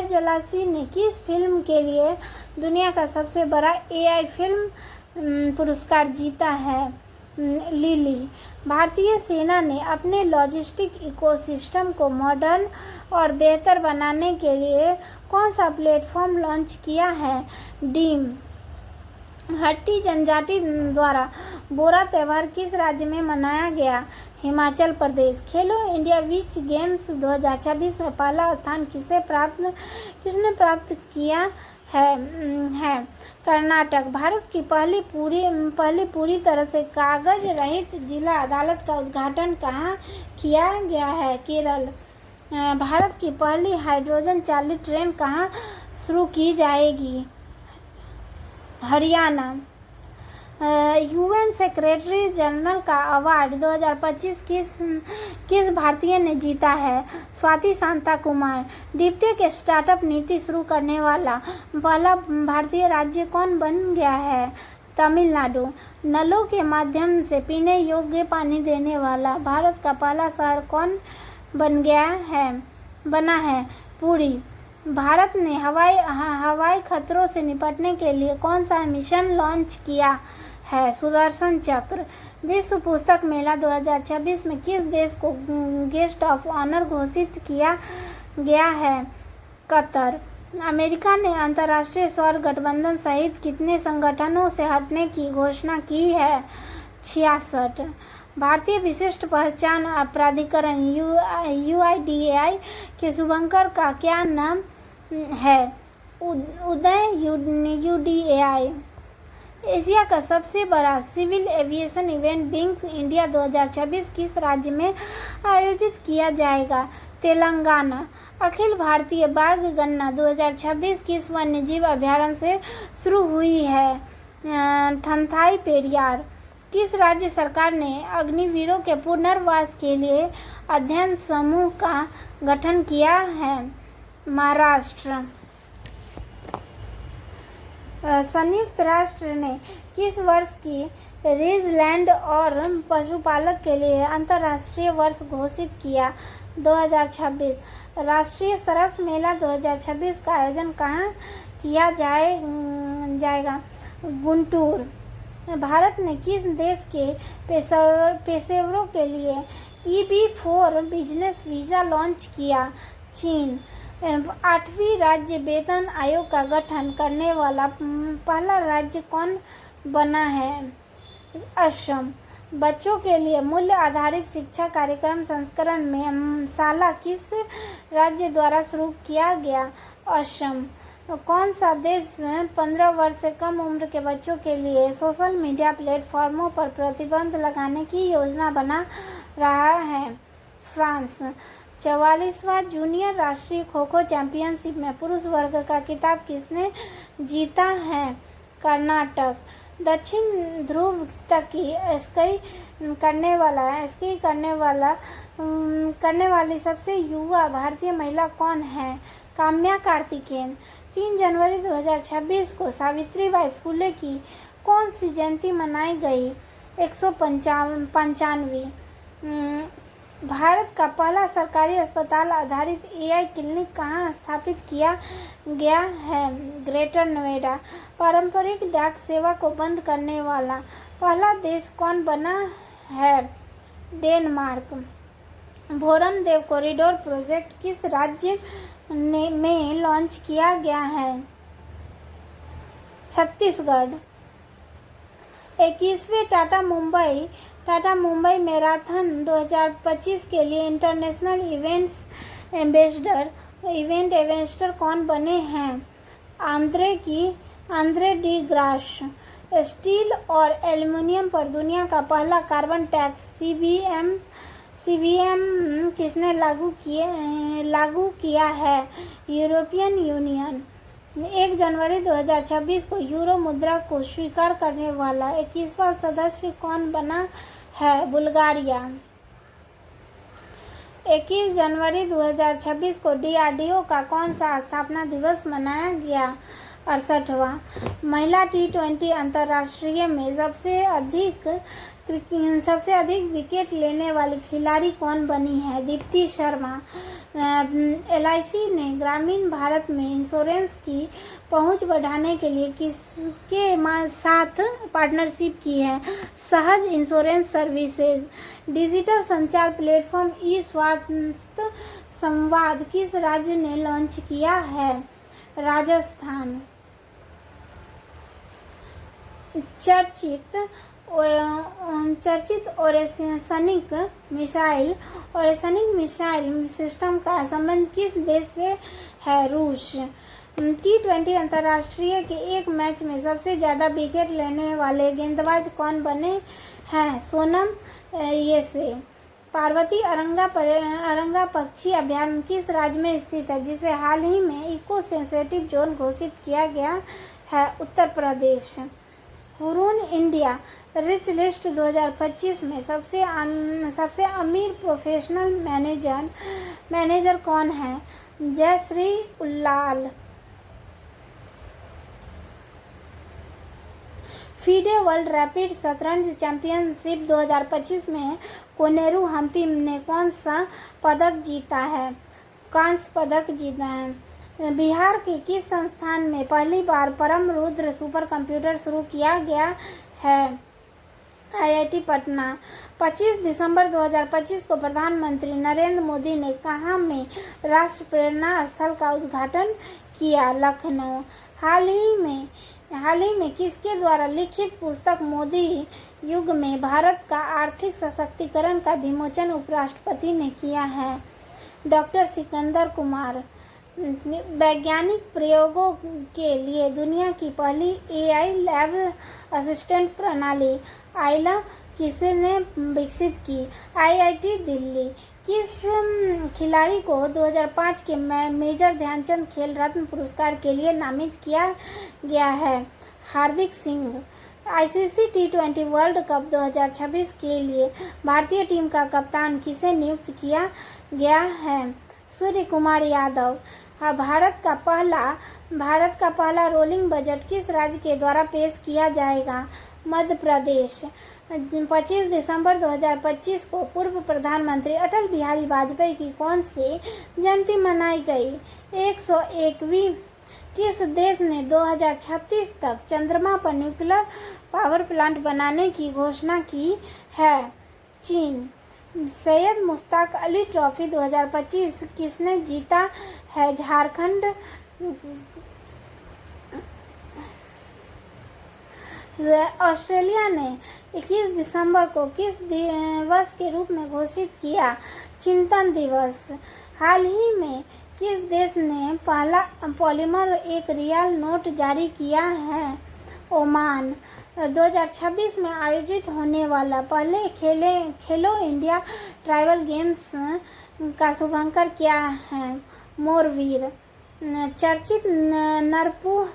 जलासी ने किस फिल्म के लिए दुनिया का सबसे बड़ा AI फिल्म पुरस्कार जीता है? लिली। भारतीय सेना ने अपने लॉजिस्टिक इकोसिस्टम को मॉडर्न और बेहतर बनाने के लिए कौन सा प्लेटफॉर्म लॉन्च किया है? डीम। हट्टी जनजाति द्वारा बोरा त्यौहार किस राज्य में मनाया गया? हिमाचल प्रदेश। खेलो इंडिया बीच गेम्स 2026 में पहला स्थान किसने प्राप्त किया है? कर्नाटक। भारत की पहली पूरी तरह से कागज रहित जिला अदालत का उद्घाटन कहाँ किया गया है? केरल। भारत की पहली हाइड्रोजन चालित ट्रेन कहाँ शुरू की जाएगी? हरियाणा। यूएन सेक्रेटरी जनरल का अवार्ड 2025 किस भारतीय ने जीता है? स्वाति शांता कुमार। डीपटेक स्टार्टअप नीति शुरू करने वाला पहला भारतीय राज्य कौन बन गया है? तमिलनाडु। नलों के माध्यम से पीने योग्य पानी देने वाला भारत का पहला शहर कौन बना है? पुरी। भारत ने हवाई खतरों से निपटने के लिए कौन सा मिशन लॉन्च किया है? सुदर्शन चक्र। विश्व पुस्तक मेला 2026 में किस देश को गेस्ट ऑफ ऑनर घोषित किया गया है? कतर। अमेरिका ने अंतर्राष्ट्रीय सौर गठबंधन सहित कितने संगठनों से हटने की घोषणा की है? 66। भारतीय विशिष्ट पहचान प्राधिकरण UIDAI के शुभंकर का क्या नाम है? उदय UDAI। एशिया का सबसे बड़ा civil aviation event wings India 2026 किस राज्य में आयोजित किया जाएगा? तेलंगाना। अखिल भारतीय बाघ गणना 2026 किस वन्यजीव अभयारण्य से शुरू हुई है? थंथाई पेरियार। किस राज्य सरकार ने अग्निवीरों के पुनर्वास के लिए अध्ययन समूह का गठन किया है? महाराष्ट्र। संयुक्त राष्ट्र ने किस वर्ष की रिजलैंड और पशुपालक के लिए अंतर्राष्ट्रीय वर्ष घोषित किया? 2026। राष्ट्रीय सरस मेला 2026 का आयोजन कहाँ किया जाएगा? गुंटूर। भारत ने किस देश के पेशेवरों के लिए EB-4 बिजनेस वीजा लॉन्च किया? चीन। 8वीं राज्य वेतन आयोग का गठन करने वाला पहला राज्य कौन बना है? असम। बच्चों के लिए मूल्य आधारित शिक्षा कार्यक्रम संस्करण में शाला किस राज्य द्वारा शुरू किया गया? असम। कौन सा देश 15 वर्ष से कम उम्र के बच्चों के लिए सोशल मीडिया प्लेटफॉर्मों पर प्रतिबंध लगाने की योजना बना रहा है? फ्रांस। 44वां जूनियर राष्ट्रीय खो खो चैंपियनशिप में पुरुष वर्ग का खिताब किसने जीता है? कर्नाटक। दक्षिण ध्रुव तक की स्की करने वाली सबसे युवा भारतीय महिला कौन है? काम्या कार्तिकेयन। 3 जनवरी 2026 को सावित्रीबाई फुले की कौन सी जयंती मनाई गई? 195वीं। भारत का पहला सरकारी अस्पताल आधारित AI क्लिनिक कहाँ स्थापित किया गया है? ग्रेटर नोएडा। पारंपरिक डाक सेवा को बंद करने वाला पहला देश कौन बना है? डेनमार्क। भोरम देव कॉरिडोर प्रोजेक्ट किस राज्य में लॉन्च किया गया है? छत्तीसगढ़। 21वें टाटा मुंबई मैराथन 2025 के लिए इंटरनेशनल इवेंट एम्बेसडर कौन बने हैं? Andre D grass. स्टील और एल्युमिनियम पर दुनिया का पहला कार्बन टैक्स CBM किसने लागू किया है? European union. 1 जनवरी 2026 को यूरो मुद्रा को स्वीकार करने वाला 21वां सदस्य कौन बना है? बुल्गारिया। 21 जनवरी 2026 को DRDO का कौन सा स्थापना दिवस मनाया गया? 68वां। महिला T20 अंतर्राष्ट्रीय में सबसे अधिक विकेट लेने वाली खिलाड़ी कौन बनी है? दीप्ति शर्मा। LIC ने ग्रामीण भारत में इंश्योरेंस की पहुंच बढ़ाने के लिए किसके साथ पार्टनरशिप की है? सहज इंश्योरेंस सर्विसेज। डिजिटल संचार प्लेटफॉर्म स्वास्थ्य संवाद किस राज्य ने लॉन्च किया है? राजस्थान। चर्चित ओरेसनिक मिसाइल सिस्टम का संबंध किस देश से है? रूस। T20 अंतर्राष्ट्रीय के एक मैच में सबसे ज़्यादा विकेट लेने वाले गेंदबाज कौन बने हैं? सोनम येसे। पार्वती अरंगा पक्षी अभयारण्य किस राज्य में स्थित है, जिसे हाल ही में इको सेंसिटिव जोन घोषित किया गया है? Uttar Pradesh. Hurun India rich list 2025 में सबसे अमीर प्रोफेशनल मैनेजर कौन है? Jayashree Ullal. FIDE world rapid शतरंज चैंपियनशिप 2025 में कोनेरू हम्पी ने कौन सा पदक जीता है? कांस्य पदक जीता है। बिहार के किस संस्थान में पहली बार परम रुद्र सुपर कंप्यूटर शुरू किया गया है? IIT पटना। 25 दिसंबर 2025 को प्रधानमंत्री नरेंद्र मोदी ने कहाँ में राष्ट्र प्रेरणा स्थल का उद्घाटन किया? लखनऊ। हाल ही में किसके द्वारा लिखित पुस्तक मोदी युग में भारत का आर्थिक सशक्तिकरण का विमोचन उपराष्ट्रपति ने किया है? डॉक्टर सिकंदर कुमार। वैज्ञानिक प्रयोगों के लिए दुनिया की पहली AI लैब असिस्टेंट प्रणाली आइला किसने विकसित की? IIT दिल्ली। किस खिलाड़ी को 2005 के मेजर ध्यानचंद खेल रत्न पुरस्कार के लिए नामित किया गया है? Hardik Singh. ICC T20 world cup 2026 के लिए भारतीय टीम का कप्तान किसे नियुक्त किया गया है? सूर्य कुमार यादव। भारत का पहला रोलिंग बजट किस राज्य के द्वारा पेश किया जाएगा? मध्य प्रदेश। 25 दिसंबर 2025 को पूर्व प्रधानमंत्री अटल बिहारी वाजपेयी की कौन सी जयंती मनाई गई? 101वीं। किस देश ने 2036 तक चंद्रमा पर न्यूक्लियर पावर प्लांट बनाने की घोषणा की है? चीन। सैयद मुश्ताक अली ट्रॉफी 2025 किसने जीता है? झारखंड। ऑस्ट्रेलिया ने 21 दिसंबर को किस दिवस के रूप में घोषित किया? चिंतन दिवस। हाल ही में किस देश ने पहला पॉलीमर एक रियल नोट जारी किया है? ओमान। 2026 में आयोजित होने वाला पहले खेलो इंडिया ट्राइबल गेम्स का शुभारंभ क्या है? मोरवीर। चर्चित नरपु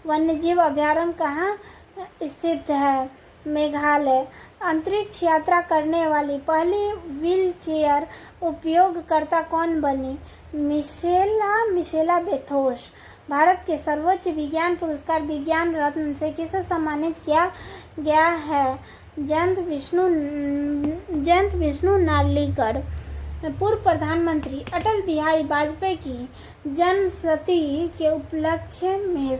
वन्यजीव अभयारण्य कहाँ स्थित है? मेघालय। अंतरिक्ष यात्रा करने वाली पहली व्हीलचेयर उपयोगकर्ता कौन बनी? मिशेला बेथोस। भारत के सर्वोच्च विज्ञान पुरस्कार विज्ञान रत्न से किसे सम्मानित किया गया है? जयंत विष्णु नार्लिकर। पूर्व प्रधानमंत्री अटल बिहारी वाजपेयी की जन्मशती के उपलक्ष्य में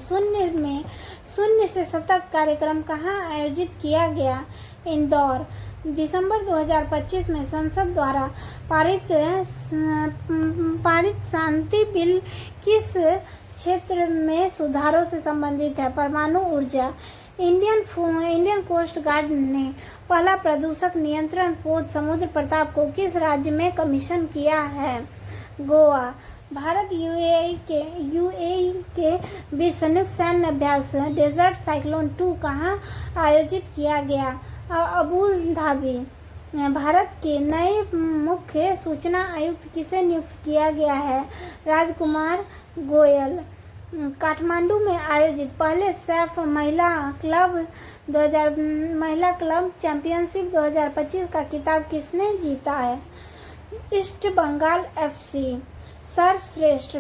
शून्य से शतक कार्यक्रम कहाँ आयोजित किया गया? इंदौर। दिसंबर 2025 में संसद द्वारा पारित शांति बिल किस क्षेत्र में सुधारों से संबंधित है? परमाणु ऊर्जा। इंडियन कोस्ट गार्ड ने पहला प्रदूषक नियंत्रण पोत समुद्र प्रताप को किस राज्य में कमीशन किया है? गोवा। भारत UAE के बीच संयुक्त सैन्य अभ्यास डेजर्ट साइक्लोन 2 कहाँ आयोजित किया गया? Abu Dhabi. भारत के नए मुख्य सूचना आयुक्त किसे नियुक्त किया गया है? राजकुमार गोयल। काठमांडू में आयोजित पहले सैफ महिला क्लब चैंपियनशिप 2025 का खिताब किसने जीता है? East Bengal FC। सर्वश्रेष्ठ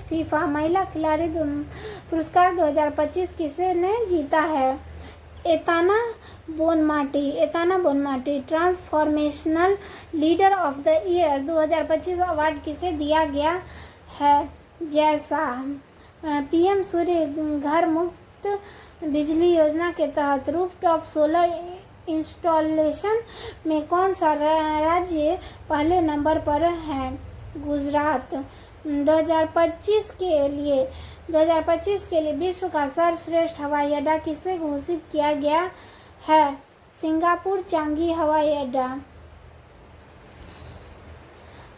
फीफा महिला खिलाड़ी पुरस्कार 2025 किसे ने जीता है? Aitana Bonmati. Transformational leader of the year 2025 award किसे दिया गया है? जैसा PM सूर्य घर मुफ्त बिजली योजना के तहत रूफटॉप सोलर इंस्टॉलेशन में कौन सा राज्य पहले नंबर पर है? गुजरात। 2025 के लिए 2025 के लिए विश्व का सर्वश्रेष्ठ हवाई अड्डा किसे घोषित किया गया है? सिंगापुर चांगी हवाई अड्डा।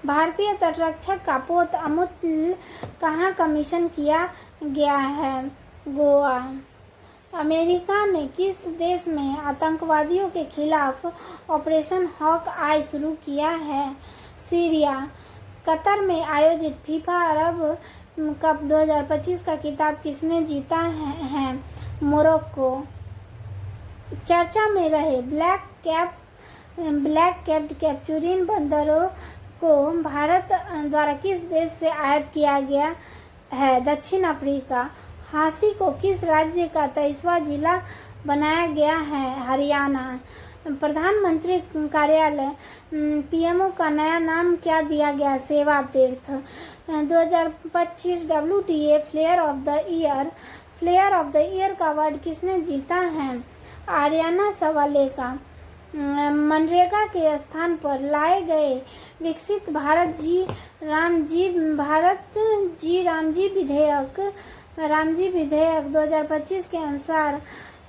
भारतीय तटरक्षक का पोत अमूल्य कहाँ कमीशन किया गया है? गोवा। अमेरिका ने किस देश में आतंकवादियों के खिलाफ ऑपरेशन हॉक आई शुरू किया है? सीरिया। कतर में आयोजित फीफा अरब कप 2025 का खिताब किसने जीता है? मोरक्को। चर्चा में रहे ब्लैक कैप्ड कैप्चुरिन बंदरों को भारत द्वारा किस देश से आयात किया गया है? दक्षिण अफ्रीका। हाँसी को किस राज्य का 23वां जिला बनाया गया है? हरियाणा। प्रधानमंत्री कार्यालय पीएमओ का नया नाम क्या दिया गया? सेवा Teerth. 2025 WTA flair of the year का अवार्ड किसने जीता है? आर्याना सवाले का। मनरेगा के स्थान पर लाए गए विकसित भारत रामजी विधेयक 2025 के अनुसार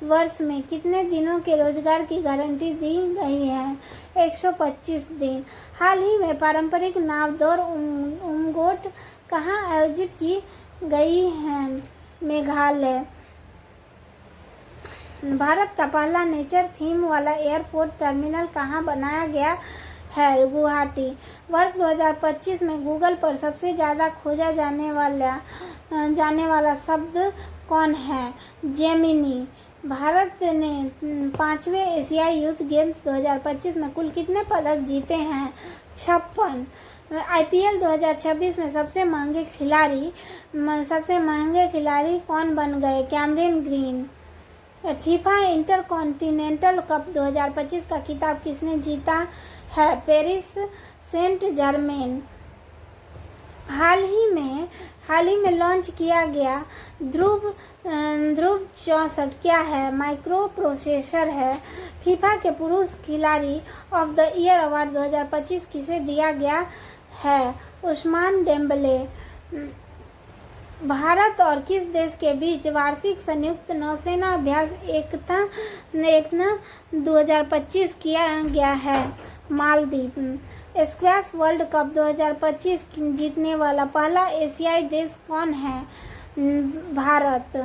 वर्ष में कितने दिनों के रोजगार की गारंटी दी गई है? 125 दिन। हाल ही में पारंपरिक नाव दौड़ उमगोट कहाँ आयोजित की गई है? मेघालय। भारत का पहला नेचर थीम वाला एयरपोर्ट टर्मिनल कहाँ बनाया गया है? गुवाहाटी। वर्ष 2025 में गूगल पर सबसे ज़्यादा खोजा जाने वाला शब्द कौन है? जेमिनी। भारत ने 5वें एशियाई यूथ गेम्स 2025 में कुल कितने पदक जीते हैं? 56। IPL 2026 में सबसे महंगे खिलाड़ी कौन बन गए? Cameron Green. FIFA intercontinental cup 2025 का खिताब किसने जीता है? Paris Saint Germain. हाल ही में लॉन्च किया गया ध्रुव 64 क्या है? माइक्रो प्रोसेसर है। फीफा के पुरुष खिलाड़ी ऑफ द ईयर अवार्ड 2025 किसे दिया गया है? उस्मान डेम्बले। भारत और किस देश के बीच वार्षिक संयुक्त नौसेना अभ्यास एकता 2025 किया गया है? मालदीव। स्क्वैश वर्ल्ड कप 2025 जीतने वाला पहला एशियाई देश कौन है? भारत।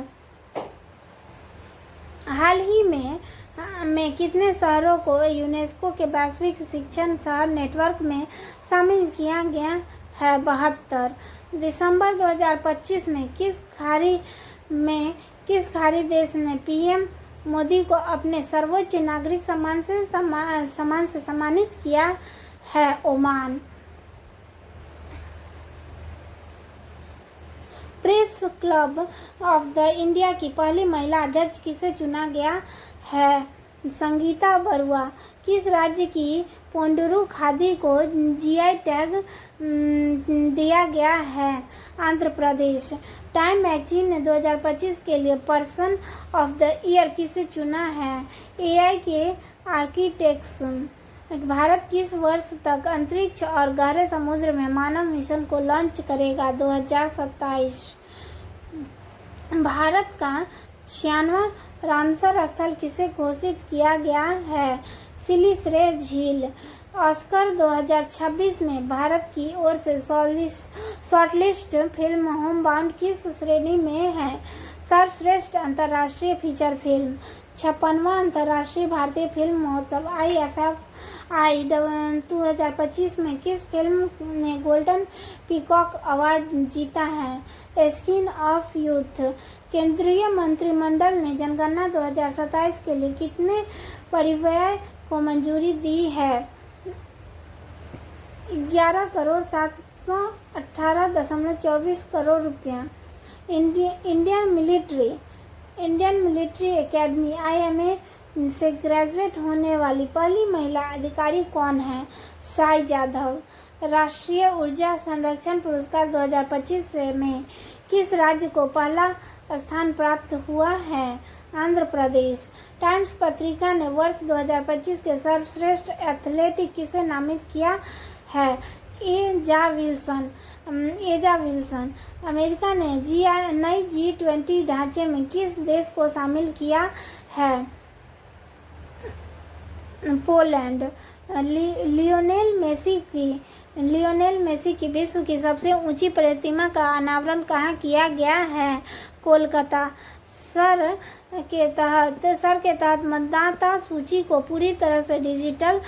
हाल ही में कितने शहरों को यूनेस्को के वैश्विक शिक्षण शहर नेटवर्क में शामिल किया गया है? 72। दिसंबर 2025 में किस खाड़ी देश ने पीएम मोदी को अपने सर्वोच्च नागरिक सम्मान से सम्मानित किया है? Oman. Press club of the India की पहली महिला अध्यक्ष किसे चुना गया है? संगीता बरुआ। किस राज्य की पोंडुरु खादी को जीआई टैग दिया गया है? आंध्र प्रदेश। टाइम मैगजीन ने 2025 के लिए पर्सन ऑफ द ईयर किसे चुना है? एआई के आर्किटेक्ट्स। भारत किस वर्ष तक अंतरिक्ष और गहरे समुद्र में मानव मिशन को लॉन्च करेगा? 2027। भारत का 96वां रामसर स्थल किसे घोषित किया गया है? सिलिश्रे झील। ऑस्कर 2026 में भारत की ओर से शॉर्टलिस्ट फिल्म होमबाउंड किस श्रेणी में है? सर्वश्रेष्ठ अंतर्राष्ट्रीय फीचर फिल्म। 56वां अंतर्राष्ट्रीय भारतीय फिल्म महोत्सव IFFI 2025 में किस फिल्म ने गोल्डन पीकॉक अवार्ड जीता है? Skin of youth. केंद्रीय मंत्रिमंडल ने जनगणना 2027 के लिए कितने परिव्यय को मंजूरी दी है? 11,718.24 करोड़ रुपया। इंडियन मिलिट्री एकेडमी IMA से ग्रेजुएट होने वाली पहली महिला अधिकारी कौन है? साई जाधव। राष्ट्रीय ऊर्जा संरक्षण पुरस्कार 2025 में किस राज्य को पहला स्थान प्राप्त हुआ है? आंध्र प्रदेश। टाइम्स पत्रिका ने वर्ष 2025 के सर्वश्रेष्ठ एथलीट किसे नामित किया है? एजा विल्सन। अमेरिका ने नई G20 ढांचे में किस देश को शामिल किया है? पोलैंड। लियोनेल मेसी की विश्व की सबसे ऊंची प्रतिमा का अनावरण कहाँ किया गया है? कोलकाता। सर के तहत मतदाता सूची को पूरी तरह से डिजिटल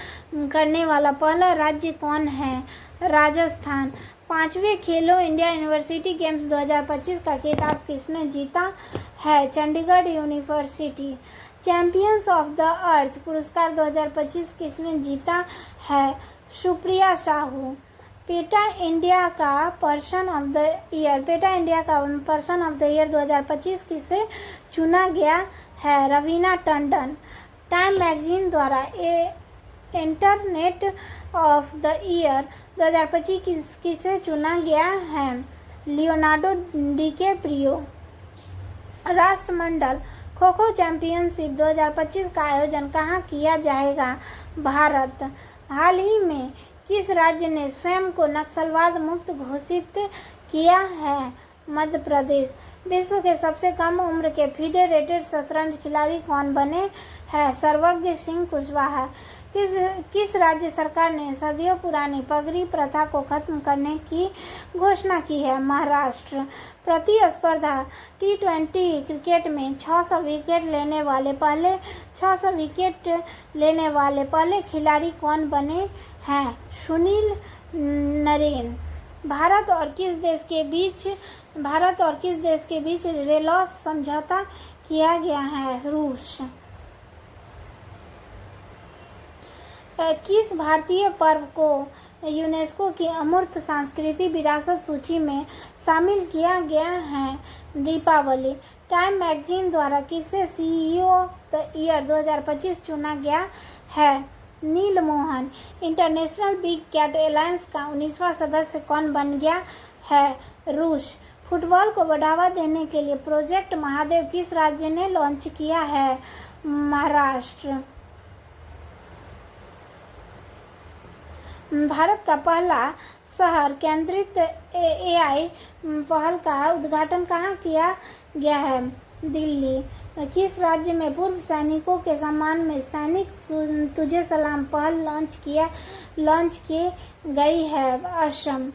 करने वाला पहला राज्य कौन है? राजस्थान। 5वें खेलो इंडिया यूनिवर्सिटी गेम्स 2025 का खिताब किसने जीता है? Chandigarh university. Champions of the earth पुरस्कार 2025 किसने जीता है? सुप्रिया साहू। पेटा इंडिया का पर्सन ऑफ द ईयर 2025 किसे चुना गया है? रवीना टंडन। टाइम मैगजीन द्वारा इंटरनेट ऑफ द ईयर 2025 किसे चुना गया है? Leonardo DiCaprio. राष्ट्रमंडल खो खो चैंपियनशिप 2025 का आयोजन कहाँ किया जाएगा? भारत। हाल ही में किस राज्य ने स्वयं को नक्सलवाद मुक्त घोषित किया है? मध्य प्रदेश। विश्व के सबसे कम उम्र के फेडरेटेड शतरंज खिलाड़ी कौन बने हैं? सर्वज्ञ सिंह कुशवाहा। किस राज्य सरकार ने सदियों पुरानी पगड़ी प्रथा को खत्म करने की घोषणा की है? महाराष्ट्र। प्रतिस्पर्धा T20 क्रिकेट में 600 विकेट लेने वाले पहले खिलाड़ी कौन बने हैं? सुनील नरेन। भारत और किस देश के बीच रेलॉस समझौता किया गया है? रूस। किस भारतीय पर्व को यूनेस्को की अमूर्त सांस्कृतिक विरासत सूची में शामिल किया गया है? दीपावली। टाइम मैगजीन द्वारा किसे CEO ऑफ द ईयर 2025 चुना गया है? Neal Mohan. International big cat alliance का 19वां सदस्य कौन बन गया है? रूस। फुटबॉल को बढ़ावा देने के लिए प्रोजेक्ट महादेव किस राज्य ने लॉन्च किया है? महाराष्ट्र। भारत का पहला शहर केंद्रित AI पहल का उद्घाटन कहाँ किया गया है? दिल्ली। किस राज्य में पूर्व सैनिकों के सम्मान में सैनिक तुझे सलाम पहल लॉन्च की गई है? असम।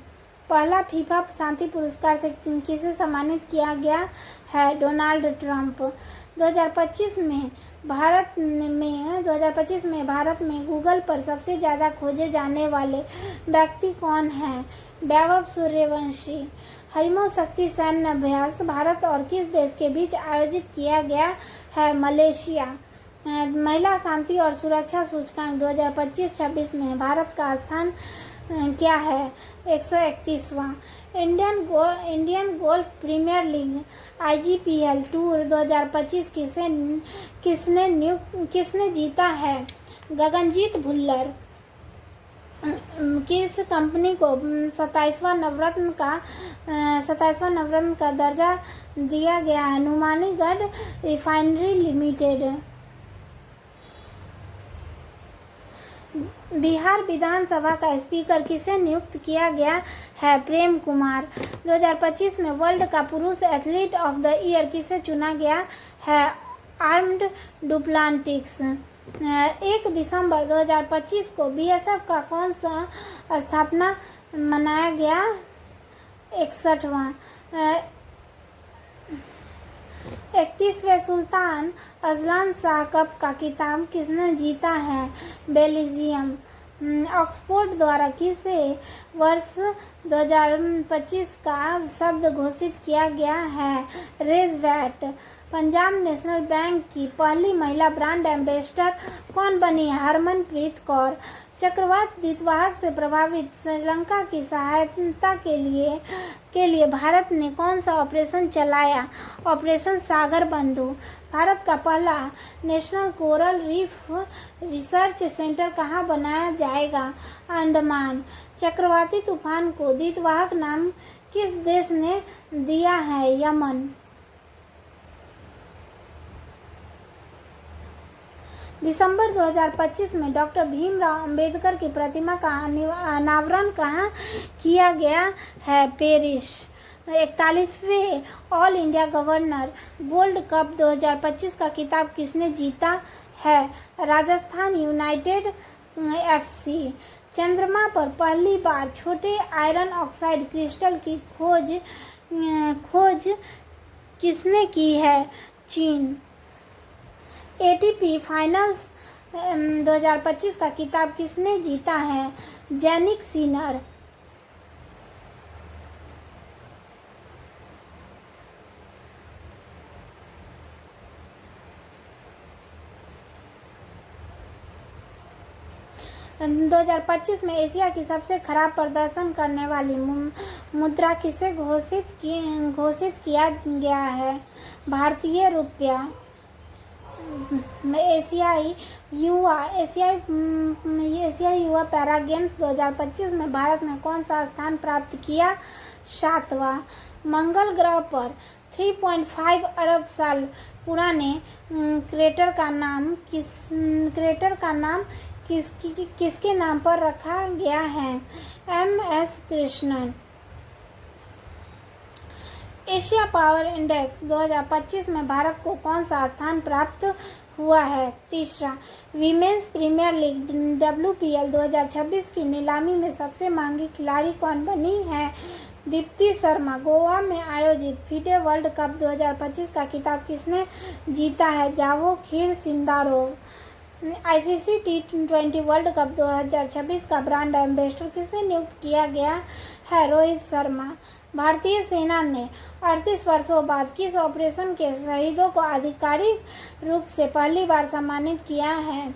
पहला फीफा शांति पुरस्कार से किसे सम्मानित किया गया है? Donald Trump. 2025 में भारत में गूगल पर सबसे ज़्यादा खोजे जाने वाले व्यक्ति कौन हैं? वैभव सूर्यवंशी। हरिमो शक्ति सैन्य अभ्यास भारत और किस देश के बीच आयोजित किया गया है? मलेशिया। महिला शांति और सुरक्षा सूचकांक 2025-26 में भारत का स्थान क्या है? 131वां। Indian golf premier league IGPL tour 2025 किसने जीता है? गगनजीत भुल्लर। किस कंपनी को 27वां नवरत्न का दर्जा दिया गया है? Numaligarh refinery limited. बिहार विधानसभा का स्पीकर किसे नियुक्त किया गया है? प्रेम कुमार। 2025 में वर्ल्ड का पुरुष एथलीट ऑफ द ईयर किसे चुना गया है? Armand Duplantis. 1 दिसंबर 2025 को BSF का कौन सा स्थापना मनाया गया? 61वां। 31वें सुल्तान अजलान शाह कप का खिताब किसने जीता है? बेल्जियम। ऑक्सफोर्ड द्वारा किसे वर्ष 2025 का शब्द घोषित किया गया है? रोज़वेल्ट। पंजाब नेशनल बैंक की पहली महिला ब्रांड एम्बेसडर कौन बनी? हरमनप्रीत कौर। चक्रवात द्वीतवाहक से प्रभावित श्रीलंका की सहायता के लिए भारत ने कौन सा ऑपरेशन चलाया? ऑपरेशन सागर बंधु। भारत का पहला national coral reef research centre कहाँ बनाया जाएगा? अंडमान। चक्रवाती तूफान को द्वीतवाहक नाम किस देश ने दिया है? यमन। दिसंबर 2025 में डॉक्टर भीमराव अंबेडकर की प्रतिमा का अनावरण कहाँ किया गया है? पेरिस। 41वें all India governor gold cup 2025 का खिताब किसने जीता है? Rajasthan united FC। चंद्रमा पर पहली बार छोटे आयरन ऑक्साइड क्रिस्टल की खोज किसने की है? चीन। ATP फाइनल्स 2025 का खिताब किसने जीता है? Jannik Sinner. सन 2025 में एशिया की सबसे खराब प्रदर्शन करने वाली मुद्रा किसे घोषित किया गया है? भारतीय रुपया। एशियाई युवा पैरा गेम्स 2025 में भारत ने कौन सा स्थान प्राप्त किया? 7वां। मंगल ग्रह पर 3.5 अरब साल पुराने क्रेटर का नाम किसके नाम पर रखा गया है? MS Krishnan. Asia power index 2025 में भारत को कौन सा स्थान प्राप्त हुआ है? 3रा। वीमेंस प्रीमियर लीग WPL 2026 की नीलामी में सबसे महंगी खिलाड़ी कौन बनी है? दीप्ति शर्मा। गोवा में आयोजित फीडे वर्ल्ड कप 2025 का खिताब किसने जीता है? Javokhir Sindarov. ICC T20 world cup 2026 का ब्रांड एम्बेसडर किसे नियुक्त किया गया है? रोहित शर्मा। भारतीय सेना ने 38 वर्षों बाद किस ऑपरेशन के शहीदों को आधिकारिक रूप से पहली बार सम्मानित किया है?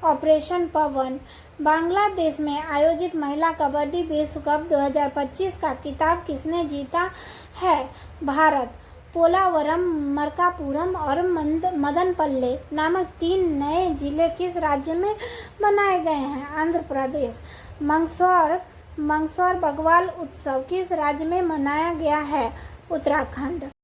ऑपरेशन पवन। बांग्लादेश में आयोजित महिला कबड्डी विश्व कप 2025 का खिताब किसने जीता है? भारत। पोलावरम, मरकापुरम और मदनपल्ले नामक 3 नए जिले किस राज्य में बनाए गए हैं? आंध्र प्रदेश। मंगसौर बग्वाल उत्सव किस राज्य में मनाया गया है? उत्तराखंड।